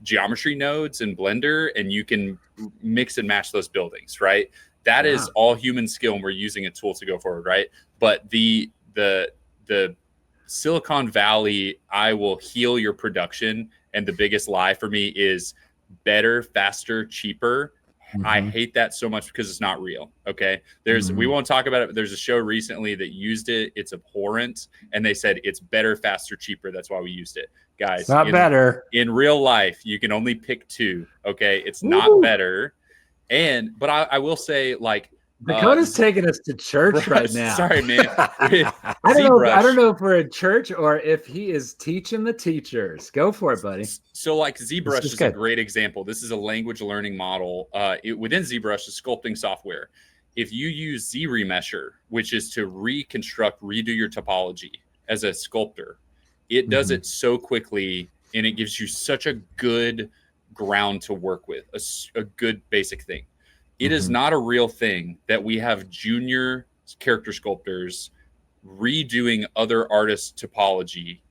geometry nodes in Blender, and you can mix and match those buildings, right? That is all human skill, and we're using a tool to go forward, right? But the Silicon Valley, I will heal your production, and the biggest lie for me is better, faster, cheaper. Mm-hmm. I hate that so much because it's not real. Okay. We won't talk about it, but there's a show recently that used it. It's abhorrent. And they said it's better, faster, cheaper. That's why we used it. Guys, not better. In real life, you can only pick two. Okay. It's not better. But I will say, like, Dakota's taking us to church right now. Sorry, man. I don't know if we're in church or if he is teaching the teachers. Go for it, buddy. So like ZBrush is a great example. This is a language learning model. Within ZBrush is sculpting software. If you use ZRemesher, which is to redo your topology as a sculptor, it does it so quickly, and it gives you such a good ground to work with, a good basic thing. It is not a real thing that we have junior character sculptors redoing other artists' topology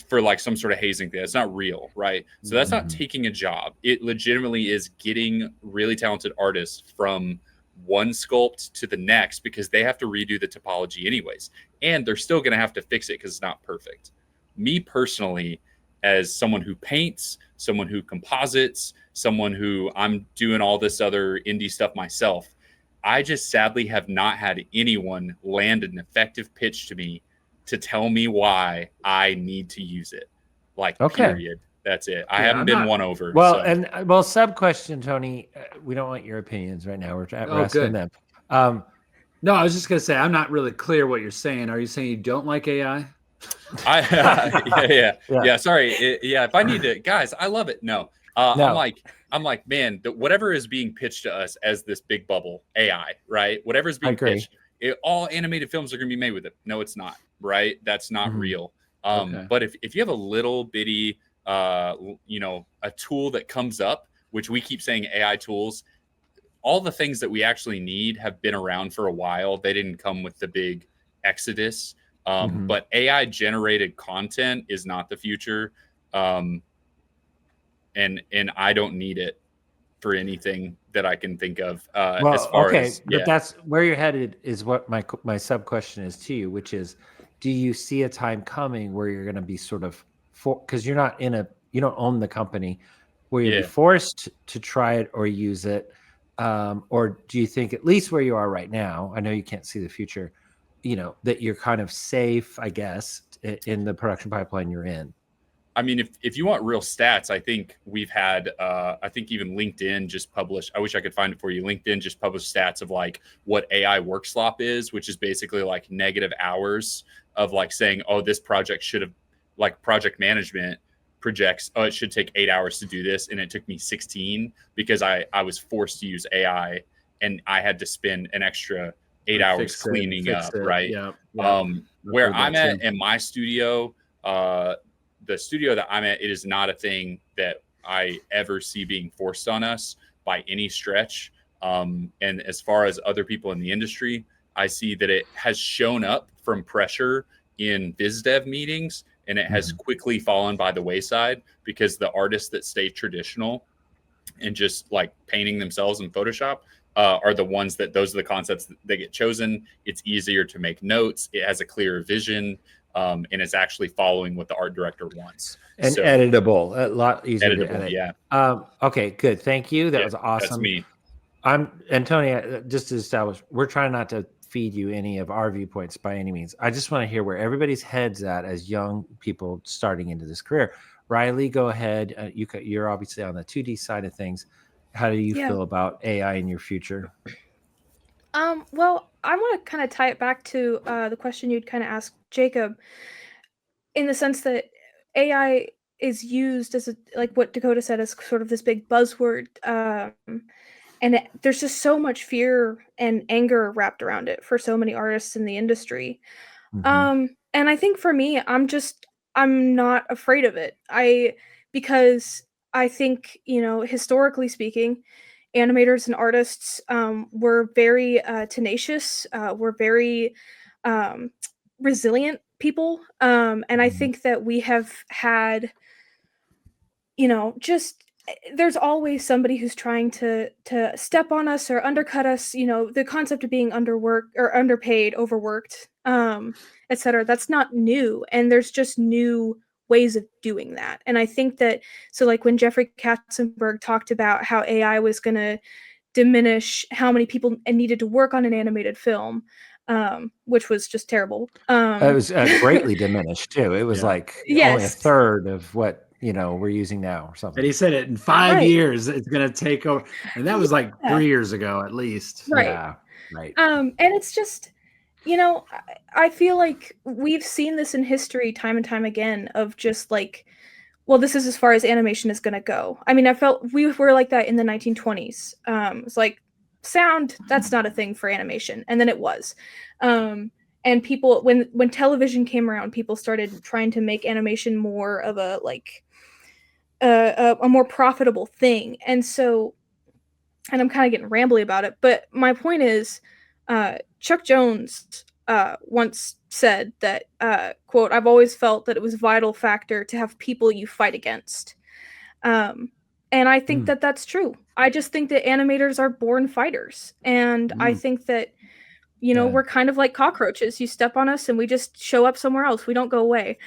for like some sort of hazing thing. That's not real, right? So that's not taking a job. It legitimately is getting really talented artists from one sculpt to the next, because they have to redo the topology anyways, and they're still going to have to fix it because it's not perfect. Me personally, as someone who paints, someone who composites, someone who I'm doing all this other indie stuff myself, I just sadly have not had anyone land an effective pitch to me to tell me why I need to use it. Like, period. That's it. I haven't been won over. Well, sub question, Tony. We don't want your opinions right now. We're asking them. No, I was just gonna say I'm not really clear what you're saying. Are you saying you don't like AI? Yeah. Sorry. If I need to, guys, I love it. No. I'm like, man, whatever is being pitched to us as this big bubble AI, right? Whatever is being pitched, all animated films are going to be made with it. No, it's not, right? That's not real. But if you have a little bitty, a tool that comes up, which we keep saying AI tools, all the things that we actually need have been around for a while. They didn't come with the big exodus. But AI generated content is not the future. And I don't need it for anything that I can think of. But that's where you're headed is what my sub question is to you, which is, do you see a time coming where you're going to be sort of because you don't own the company, where you'll be forced to try it or use it? Or do you think, at least where you are right now, I know you can't see the future, that you're kind of safe, I guess, in the production pipeline you're in? I mean, if you want real stats, I think we've had, I think even LinkedIn just published, I wish I could find it for you. LinkedIn just published stats of like what AI work slop is, which is basically like negative hours of like saying, oh, this project should have, like project management projects, oh, it should take 8 hours to do this. And it took me 16 because I was forced to use AI and I had to spend an extra 8 hours cleaning up, right? Where I'm at in my studio, the studio that I'm at, it is not a thing that I ever see being forced on us by any stretch. And as far as other people in the industry, I see that it has shown up from pressure in biz dev meetings, and it has quickly fallen by the wayside because the artists that stay traditional and just like painting themselves in Photoshop are the ones that those are the concepts that get chosen. It's easier to make notes. It has a clearer vision. And it's actually following what the art director wants. And so, editable, a lot easier to edit. Yeah. Okay, good. Thank you. That was awesome. That's me. And Tony, just to establish, we're trying not to feed you any of our viewpoints by any means. I just want to hear where everybody's head's at as young people starting into this career. Riley, go ahead. You're obviously on the 2D side of things. How do you feel about AI in your future? Well, I want to kind of tie it back to the question you'd kind of asked Jacob, in the sense that AI is used as like what Dakota said, as sort of this big buzzword. And there's just so much fear and anger wrapped around it for so many artists in the industry. And I think for me, I'm not afraid of it. Because I think, historically speaking, animators and artists were very tenacious, were very resilient people. And I think that we have had, there's always somebody who's trying to step on us or undercut us, the concept of being underworked or underpaid, overworked, etc. That's not new. And there's just new ways of doing that. And I think that, so like when Jeffrey Katzenberg talked about how AI was going to diminish how many people needed to work on an animated film, which was just terrible. It was greatly diminished too. It was like only a third of what we're using now or something. And he said it in 5 years it's going to take over, and that was like 3 years ago at least. Right. Right. And it's just, you know, I feel like we've seen this in history time and time again of just like, well, this is as far as animation is going to go. I mean, I felt we were like that in the 1920s. It's like sound, that's not a thing for animation. And then it was. And people, when television came around, people started trying to make animation more of a like a more profitable thing. And so, and I'm kind of getting rambly about it, but my point is, Chuck Jones once said that, quote, "I've always felt that it was a vital factor to have people you fight against." And I think that that's true. I just think that animators are born fighters. And I think that, you know, we're kind of like cockroaches. You step on us and we just show up somewhere else. We don't go away.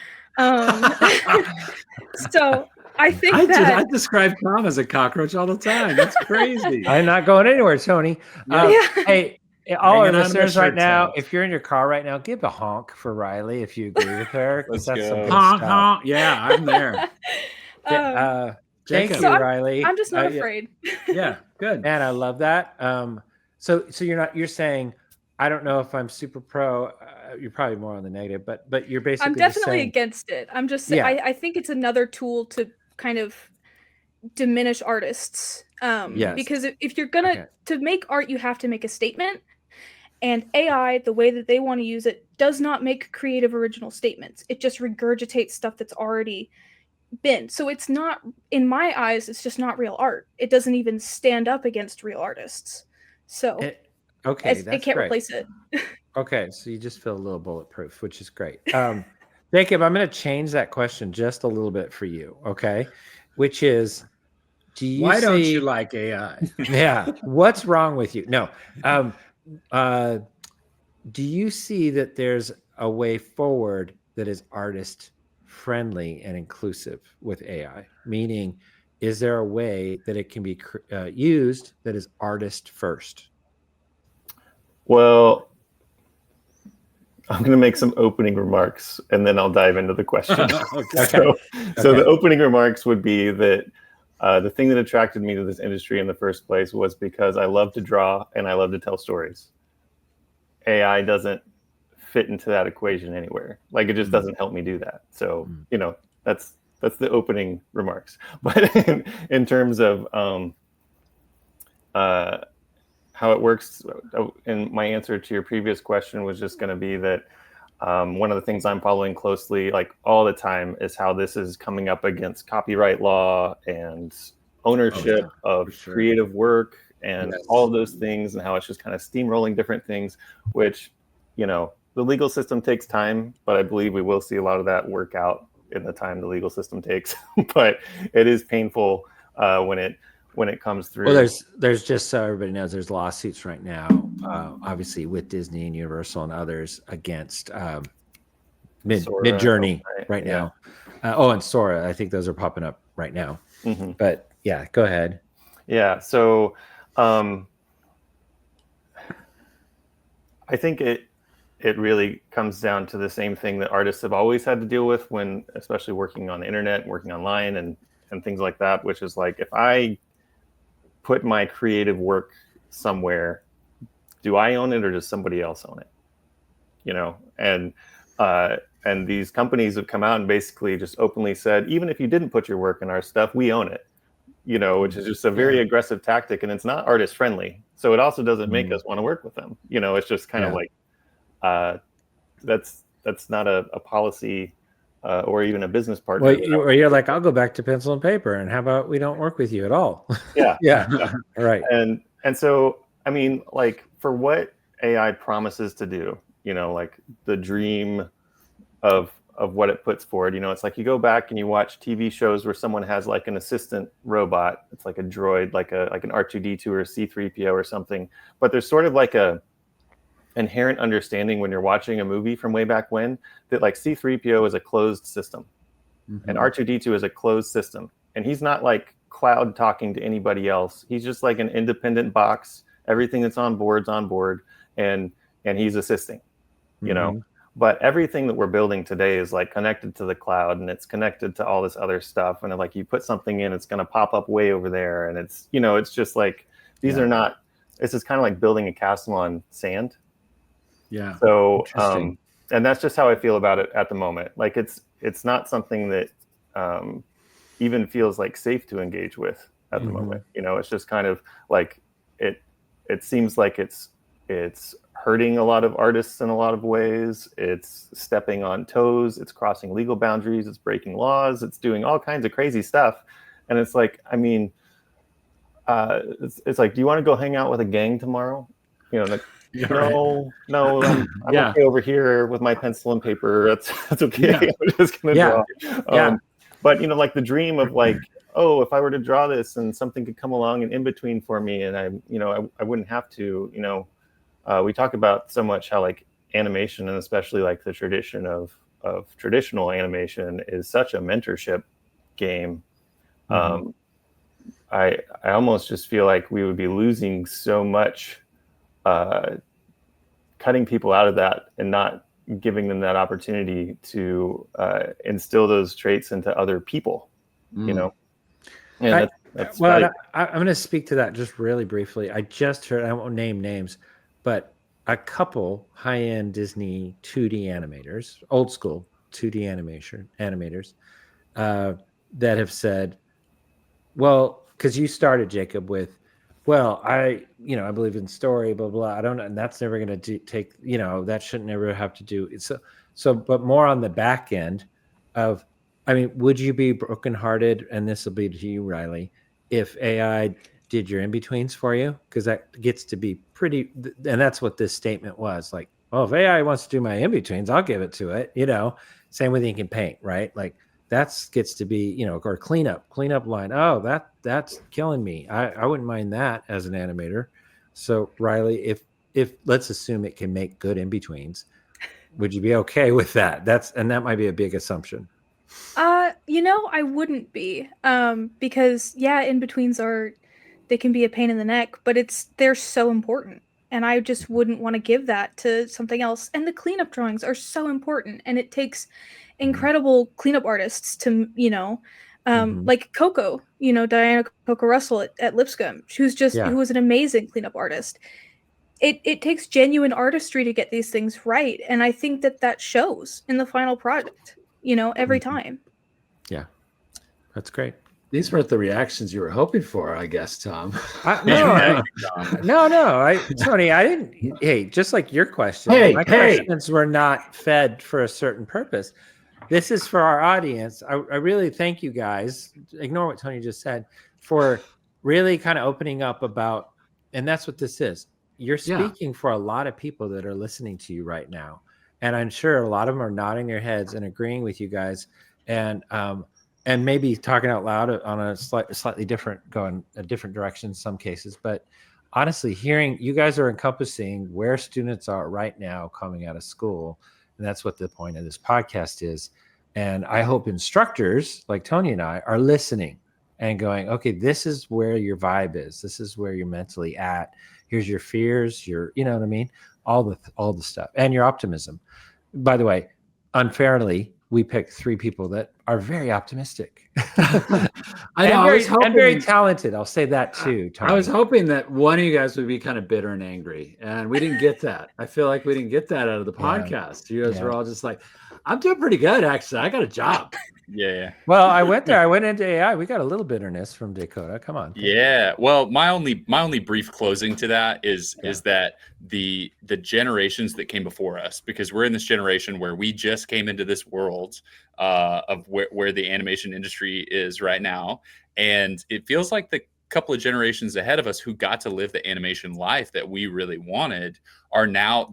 So I think I describe Tom as a cockroach all the time. That's crazy. I'm not going anywhere, Tony. Hey, all our listeners right now, if you're in your car right now, give a honk for Riley if you agree with her. Let's that's go. Honk, honk. Yeah, I'm there. Thank you, Riley. I'm just not afraid. Yeah, good. Man, I love that. So you're saying, I don't know if I'm super pro. You're probably more on the negative, but you're basically. I'm definitely saying, against it. I'm just saying. I think it's another tool to kind of diminish artists. Yes. Because if you're gonna to make art, you have to make a statement. And AI, the way that they want to use it, does not make creative original statements. It just regurgitates stuff that's already been. So it's not, in my eyes, it's just not real art. It doesn't even stand up against real artists. So it can't replace it. Okay, so you just feel a little bulletproof, which is great. Jacob, I'm going to change that question just a little bit for you, okay? Which is, why don't you like AI? Yeah, what's wrong with you? No. Do you see that there's a way forward that is artist friendly and inclusive with AI? Meaning, is there a way that it can be used that is artist first? Well, I'm going to make some opening remarks and then I'll dive into the question. So the opening remarks would be that the thing that attracted me to this industry in the first place was because I love to draw and I love to tell stories. AI doesn't fit into that equation anywhere. Like it just doesn't help me do that. So, you know, that's the opening remarks. But in terms of how it works, and my answer to your previous question was just going to be that one of the things I'm following closely, like all the time, is how this is coming up against copyright law and ownership of creative work and all of those things, and how it's just kind of steamrolling different things, which, you know, the legal system takes time, but I believe we will see a lot of that work out in the time the legal system takes. But it is painful when it comes through. Well, there's just so everybody knows, there's lawsuits right now, obviously with Disney and Universal and others against Midjourney right now. And Sora, I think those are popping up right now. Mm-hmm. But yeah, go ahead. Yeah, so I think it really comes down to the same thing that artists have always had to deal with when, especially working on the internet, working online and things like that, which is like, if I put my creative work somewhere, do I own it or does somebody else own it? You know, and these companies have come out and basically just openly said, even if you didn't put your work in our stuff, we own it. You know, which is just a very aggressive tactic, and it's not artist friendly. So it also doesn't make us want to work with them. You know, it's just kind of like that's not a policy or even a business partner. Well, or you're like, I'll go back to pencil and paper, and how about we don't work with you at all? Yeah. All right. And so, I mean, like for what AI promises to do, you know, like the dream of what it puts forward, you know, it's like you go back and you watch TV shows where someone has like an assistant robot. It's like a droid, like an R2D2 or a C3PO or something. But there's sort of like a inherent understanding when you're watching a movie from way back when that like C3PO is a closed system and R2D2 is a closed system. And he's not like cloud talking to anybody else. He's just like an independent box. Everything that's on board's on board, and he's assisting, you know. But everything that we're building today is like connected to the cloud, and it's connected to all this other stuff. And like you put something in, it's going to pop up way over there. And it's, you know, it's just like, these are not, it's just kind of like building a castle on sand. Yeah. So, and that's just how I feel about it at the moment. Like it's not something that even feels like safe to engage with at the moment. It's just kind of like it seems like it's hurting a lot of artists in a lot of ways. It's stepping on toes. It's crossing legal boundaries. It's breaking laws. It's doing all kinds of crazy stuff. And it's like, I mean, it's like, do you want to go hang out with a gang tomorrow? Like, no, I'm okay over here with my pencil and paper. That's okay. Yeah. I'm just gonna draw. But like the dream of like, oh, if I were to draw this and something could come along and in between for me, and I wouldn't have to. We talk about so much how like animation, and especially like the tradition of traditional animation, is such a mentorship game. I almost just feel like we would be losing so much, cutting people out of that and not giving them that opportunity to instill those traits into other people. And that's I'm going to speak to that just really briefly. I just heard, I won't name names, but a couple high-end Disney 2D animators, old school 2D animators, that have said, well, because you started, Jacob, with, well, I believe in story, blah, blah. I don't know. And that's never going to take, that shouldn't never have to do. But more on the back end of, I mean, would you be brokenhearted? And this will be to you, Riley, if AI did your in-betweens for you? Because that gets to be pretty, and that's what this statement was like, well, if AI wants to do my in-betweens, I'll give it to it, same with ink and paint, right? Like that gets to be, or cleanup line. Oh, that's killing me. I wouldn't mind that as an animator. So Riley, if let's assume it can make good in-betweens, would you be okay with that? And that might be a big assumption. I wouldn't be, because in-betweens they can be a pain in the neck, but they're so important. And I just wouldn't want to give that to something else. And the cleanup drawings are so important. And it takes incredible cleanup artists to, like Coco, Diana Coco Russell at Lipscomb, who was an amazing cleanup artist. It takes genuine artistry to get these things right. And I think that shows in the final product, every time. Yeah, that's great. These weren't the reactions you were hoping for, I guess, Tom. Tony, I didn't. Hey, just like your question, my questions were not fed for a certain purpose. This is for our audience. I really thank you guys. Ignore what Tony just said, for really kind of opening up about, and that's what this is. You're speaking for a lot of people that are listening to you right now, and I'm sure a lot of them are nodding their heads and agreeing with you guys, and maybe talking out loud on a slightly different, going a different direction in some cases. But honestly, hearing you guys are encompassing where students are right now coming out of school. And that's what the point of this podcast is. And I hope instructors like Tony and I are listening and going, okay, this is where your vibe is. This is where you're mentally at. Here's your fears, you know what I mean? All the stuff and your optimism. By the way, unfairly, we picked 3 people that are very optimistic. and very talented. I'll say that too, Tony. I was hoping that one of you guys would be kind of bitter and angry, and we didn't get that. I feel like we didn't get that out of the podcast. You guys were all just like, I'm doing pretty good, actually. I got a job. Yeah. Well, I went into AI. We got a little bitterness from Dakota. Come on. Yeah. Well, my only brief closing to that is that the generations that came before us, because we're in this generation where we just came into this world of where the animation industry is right now. And it feels like the couple of generations ahead of us who got to live the animation life that we really wanted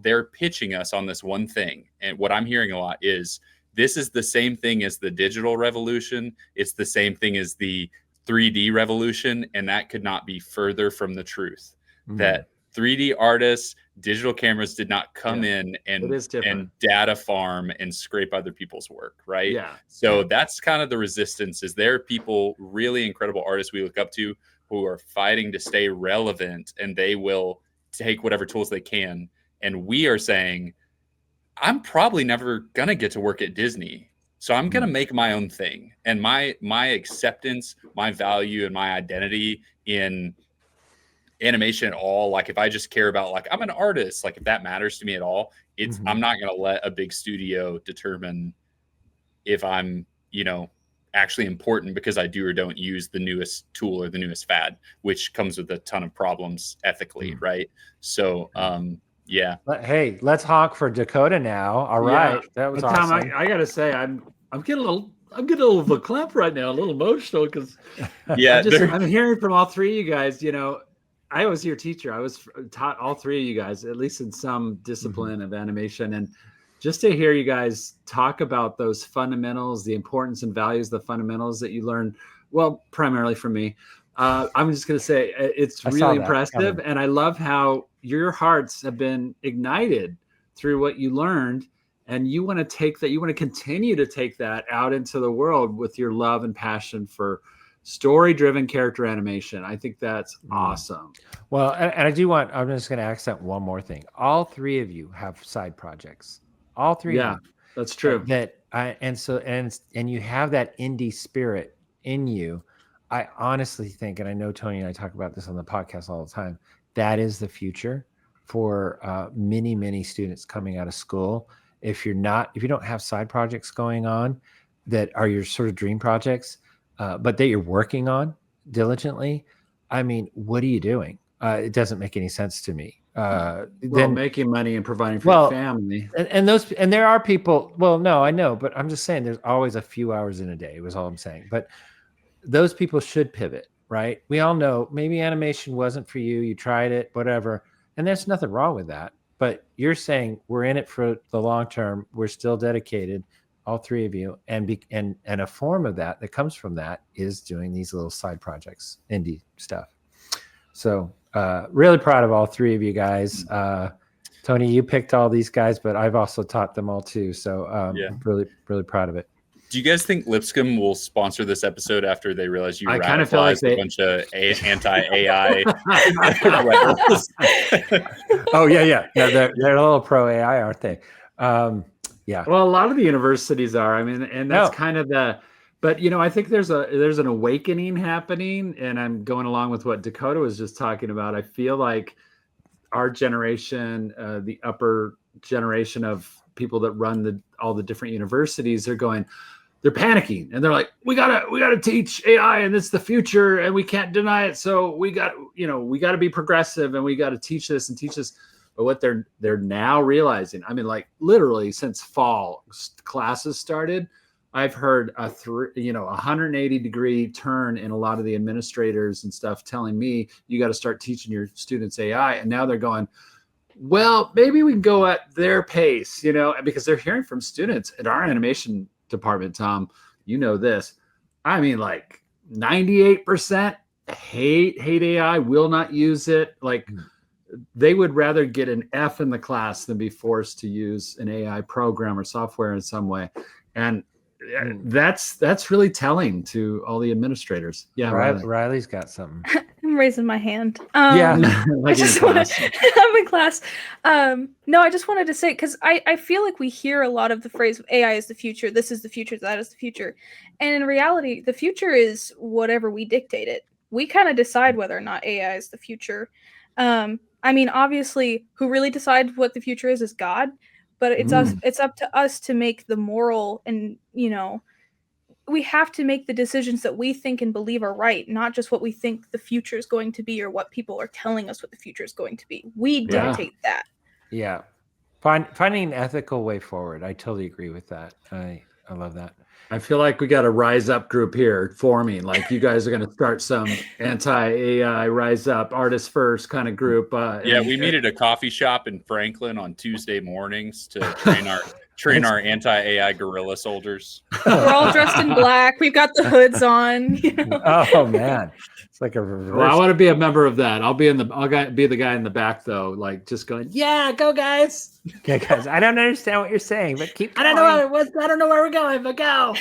they're pitching us on this one thing. And what I'm hearing a lot is, this is the same thing as the digital revolution. It's the same thing as the 3D revolution. And that could not be further from the truth. That 3D artists, digital cameras did not come in and data farm and scrape other people's work, right? Yeah. So that's kind of the resistance. Is there are people, really incredible artists we look up to, who are fighting to stay relevant, and they will take whatever tools they can. And we are saying, I'm probably never going to get to work at Disney. So I'm going to make my own thing. And my acceptance, my value, and my identity in animation at all, like if I just care about like I'm an artist, like if that matters to me at all, it's I'm not going to let a big studio determine if I'm, you know, actually important because I do or don't use the newest tool or the newest fad, which comes with a ton of problems ethically, right? So yeah. Hey, let's honk for Dakota now. All right. That was Tom, awesome. I gotta say, I'm getting a little of a clap right now, a little emotional because I'm hearing from all three of you guys. You know, I was your teacher. I was taught all three of you guys, at least in some discipline of animation, and just to hear you guys talk about those fundamentals, the importance and values, the fundamentals that you learned, well, primarily from me. I'm just going to say it's really impressive. And I love how your hearts have been ignited through what you learned. And you want to take that, you want to continue to take that out into the world with your love and passion for story-driven character animation. I think that's awesome. Well, and I'm just going to accent one more thing. All three of you have side projects. All three of you. That's true. And you have that indie spirit in you. I honestly think, and I know Tony and I talk about this on the podcast all the time, that is the future for many, many students coming out of school. If you don't have side projects going on that are your sort of dream projects, but that you're working on diligently, I mean, what are you doing? It doesn't make any sense to me. Then making money and providing for your family. And there are people, well, no, I know, but I'm just saying there's always a few hours in a day was all I'm saying. But those people should pivot, right? We all know maybe animation wasn't for you. You tried it, whatever. And there's nothing wrong with that. But you're saying we're in it for the long term. We're still dedicated, all three of you. And a form of that comes from that is doing these little side projects, indie stuff. So really proud of all three of you guys. Tony, you picked all these guys, but I've also taught them all too. So I'm really, really proud of it. Do you guys think Lipscomb will sponsor this episode after they realize you I kind of feel like a bunch of anti-AI? Oh yeah. They're a little pro AI, aren't they? Yeah. Well, a lot of the universities are. I mean, and that's kind of but you know, I think there's an awakening happening, and I'm going along with what Dakota was just talking about. I feel like our generation, the upper generation of people that run all the different universities, they're panicking, and they're like, we gotta teach AI, and it's the future, and we can't deny it. So we got to be progressive, and we got to teach this and teach this. But what they're now realizing, I mean, like literally since fall classes started, I've heard a 180-degree turn in a lot of the administrators and stuff telling me you got to start teaching your students AI, and now they're going, well, maybe we can go at their pace, because they're hearing from students at our animation department. Tom, you know this. I mean, like 98% hate AI, will not use it. Like they would rather get an F in the class than be forced to use an AI program or software in some way. And that's really telling to all the administrators. Yeah, Riley's got something. I'm raising my hand. Like I'm in class. No, I just wanted to say, because I feel like we hear a lot of the phrase AI is the future, this is the future, that is the future. And in reality, the future is whatever we dictate it. We kind of decide whether or not AI is the future. I mean, obviously, who really decides what the future is God. But it's up to us to make the moral, and we have to make the decisions that we think and believe are right, not just what we think the future is going to be or what people are telling us what the future is going to be. We dictate that. Yeah. Finding an ethical way forward. I totally agree with that. I love that. I feel like we got a rise up group here forming. Like you guys are going to start some anti-AI rise up, artists first kind of group. We meet at a coffee shop in Franklin on Tuesday mornings to train our anti-AI guerrilla soldiers. We're all dressed in black. We've got the hoods on. Oh man, it's like a reverse. Well, I want to be a member of that. I'll be the guy in the back though, like just going, yeah, go guys. Okay, guys, I don't understand what you're saying, but keep going. I don't know where we're going, but go.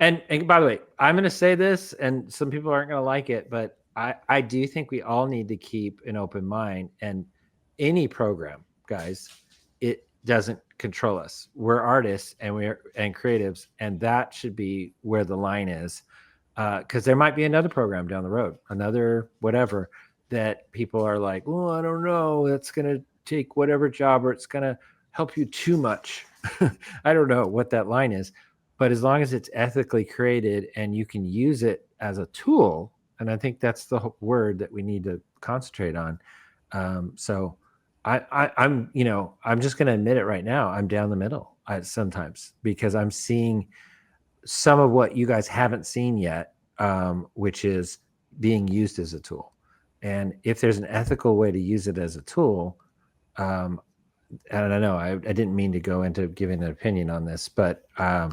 And by the way, I'm going to say this, and some people aren't going to like it, but I do think we all need to keep an open mind. And any program, guys, it doesn't control us. We're artists and creatives, and that should be where the line is. because there might be another program down the road, another whatever that people are like, well, I don't know, that's going to take whatever job, or it's going to help you too much. I don't know what that line is, but as long as it's ethically created and you can use it as a tool, and I think that's the word that we need to concentrate on. So I'm just going to admit it right now. I'm down the middle sometimes, because I'm seeing some of what you guys haven't seen yet, which is being used as a tool. And if there's an ethical way to use it as a tool, I don't know. I didn't mean to go into giving an opinion on this, but I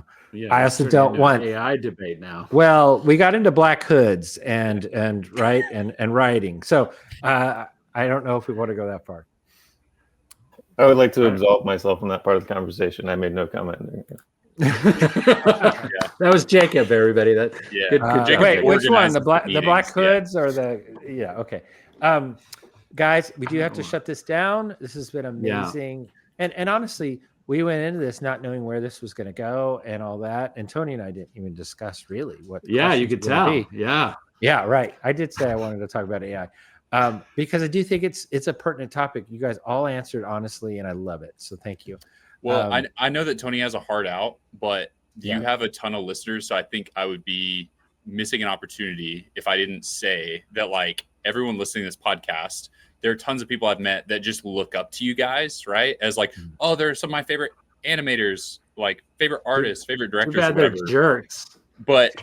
also don't want AI debate now. Well, we got into black hoods and writing, so I don't know if we want to go that far. I would like to absolve myself from that part of the conversation. I made no comment. That was Jacob, everybody. Good Jacob, wait, which one? The black hoods or the okay. Guys, we do have to shut this down. This has been amazing. And honestly, we went into this not knowing where this was going to go and all that. And Tony and I didn't even discuss really what. Yeah, you could tell. Be. Yeah, right. I did say I wanted to talk about AI because I do think it's a pertinent topic. You guys all answered honestly, and I love it. So thank you. Well, I know that Tony has a heart out, but you have a ton of listeners. So I think I would be missing an opportunity if I didn't say that, like, everyone listening to this podcast, there are tons of people I've met that just look up to you guys, right? As like, oh, they're some of my favorite animators, like favorite artists, favorite directors, whatever. Jerks. But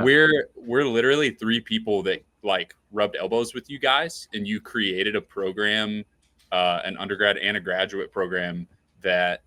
we're literally three people that like rubbed elbows with you guys, and you created a program, an undergrad and a graduate program that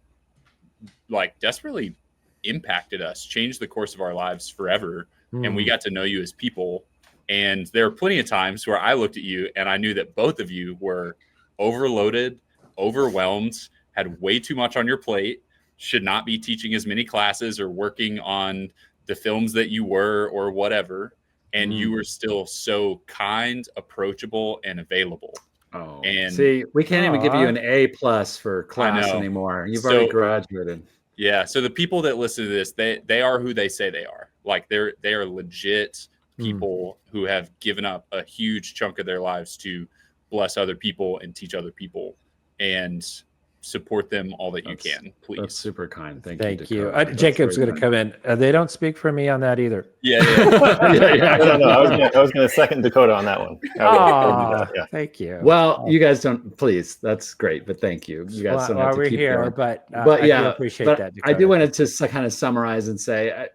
like desperately impacted us, changed the course of our lives forever. And we got to know you as people. And there were plenty of times where I looked at you and I knew that both of you were overloaded, overwhelmed, had way too much on your plate, should not be teaching as many classes or working on the films that you were or whatever. And you were still so kind, approachable, and available. Oh, and see, we can't even give you an A+ for class anymore. You've already graduated. Yeah. So the people that listen to this, they are who they say they are. Like they are legit people who have given up a huge chunk of their lives to bless other people and teach other people, and support them all that you can, please. That's super kind. Thank you. Jacob's going to come in. They don't speak for me on that either. Yeah. No, I was going to second Dakota on that one. Thank you. Well, you guys don't, please. That's great, but thank you. You guys don't have to keep here, going. but I do appreciate that. Dakota. I do want to just kind of summarize and say,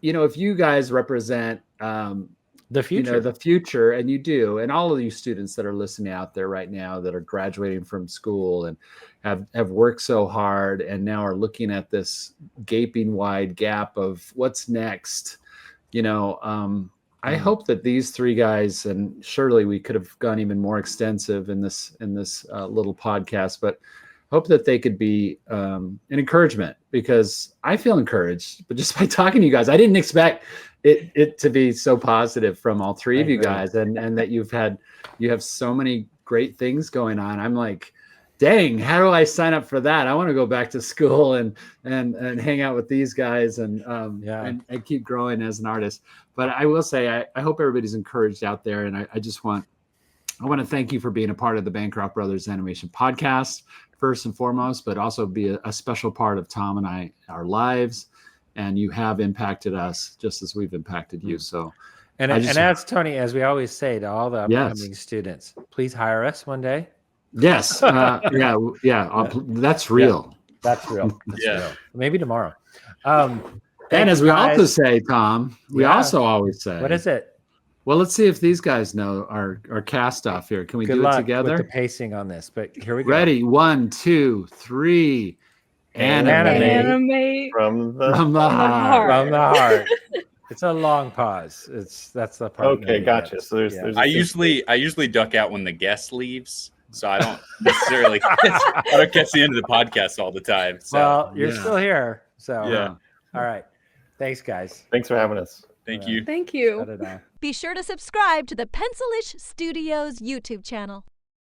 if you guys represent the future, the future, and you do, and all of you students that are listening out there right now that are graduating from school and have worked so hard and now are looking at this gaping wide gap of what's next. I hope that these three guys, and surely we could have gone even more extensive in this little podcast, but hope that they could be an encouragement, because I feel encouraged. But just by talking to you guys, I didn't expect it to be so positive from all three of you guys, and that you have so many great things going on. I'm like, dang, how do I sign up for that? I want to go back to school and hang out with these guys and keep growing as an artist. But I will say, I hope everybody's encouraged out there. And I want to thank you for being a part of the Bancroft Brothers Animation Podcast, first and foremost, but also be a special part of Tom and our lives. And you have impacted us just as we've impacted you. So, and as Tony, as we always say to all the upcoming students, please hire us one day. Yes. That's real. That's real. That's real. Maybe tomorrow. And as we also say, Tom, we also always say, what is it? Well, let's see if these guys know our cast off here. Can we do it together? With the pacing on this, but here we go. Ready? 1, 2, 3. Animate from the heart. From the heart. It's a long pause. That's the part. Okay, gotcha. So there's I usually duck out when the guest leaves, so I don't necessarily I don't catch the end of the podcast all the time. So. Well, you're still here. So all right. Thanks, guys. Thanks for having us. Thank you. Thank you. Be sure to subscribe to the Pencil-ish Studios YouTube channel.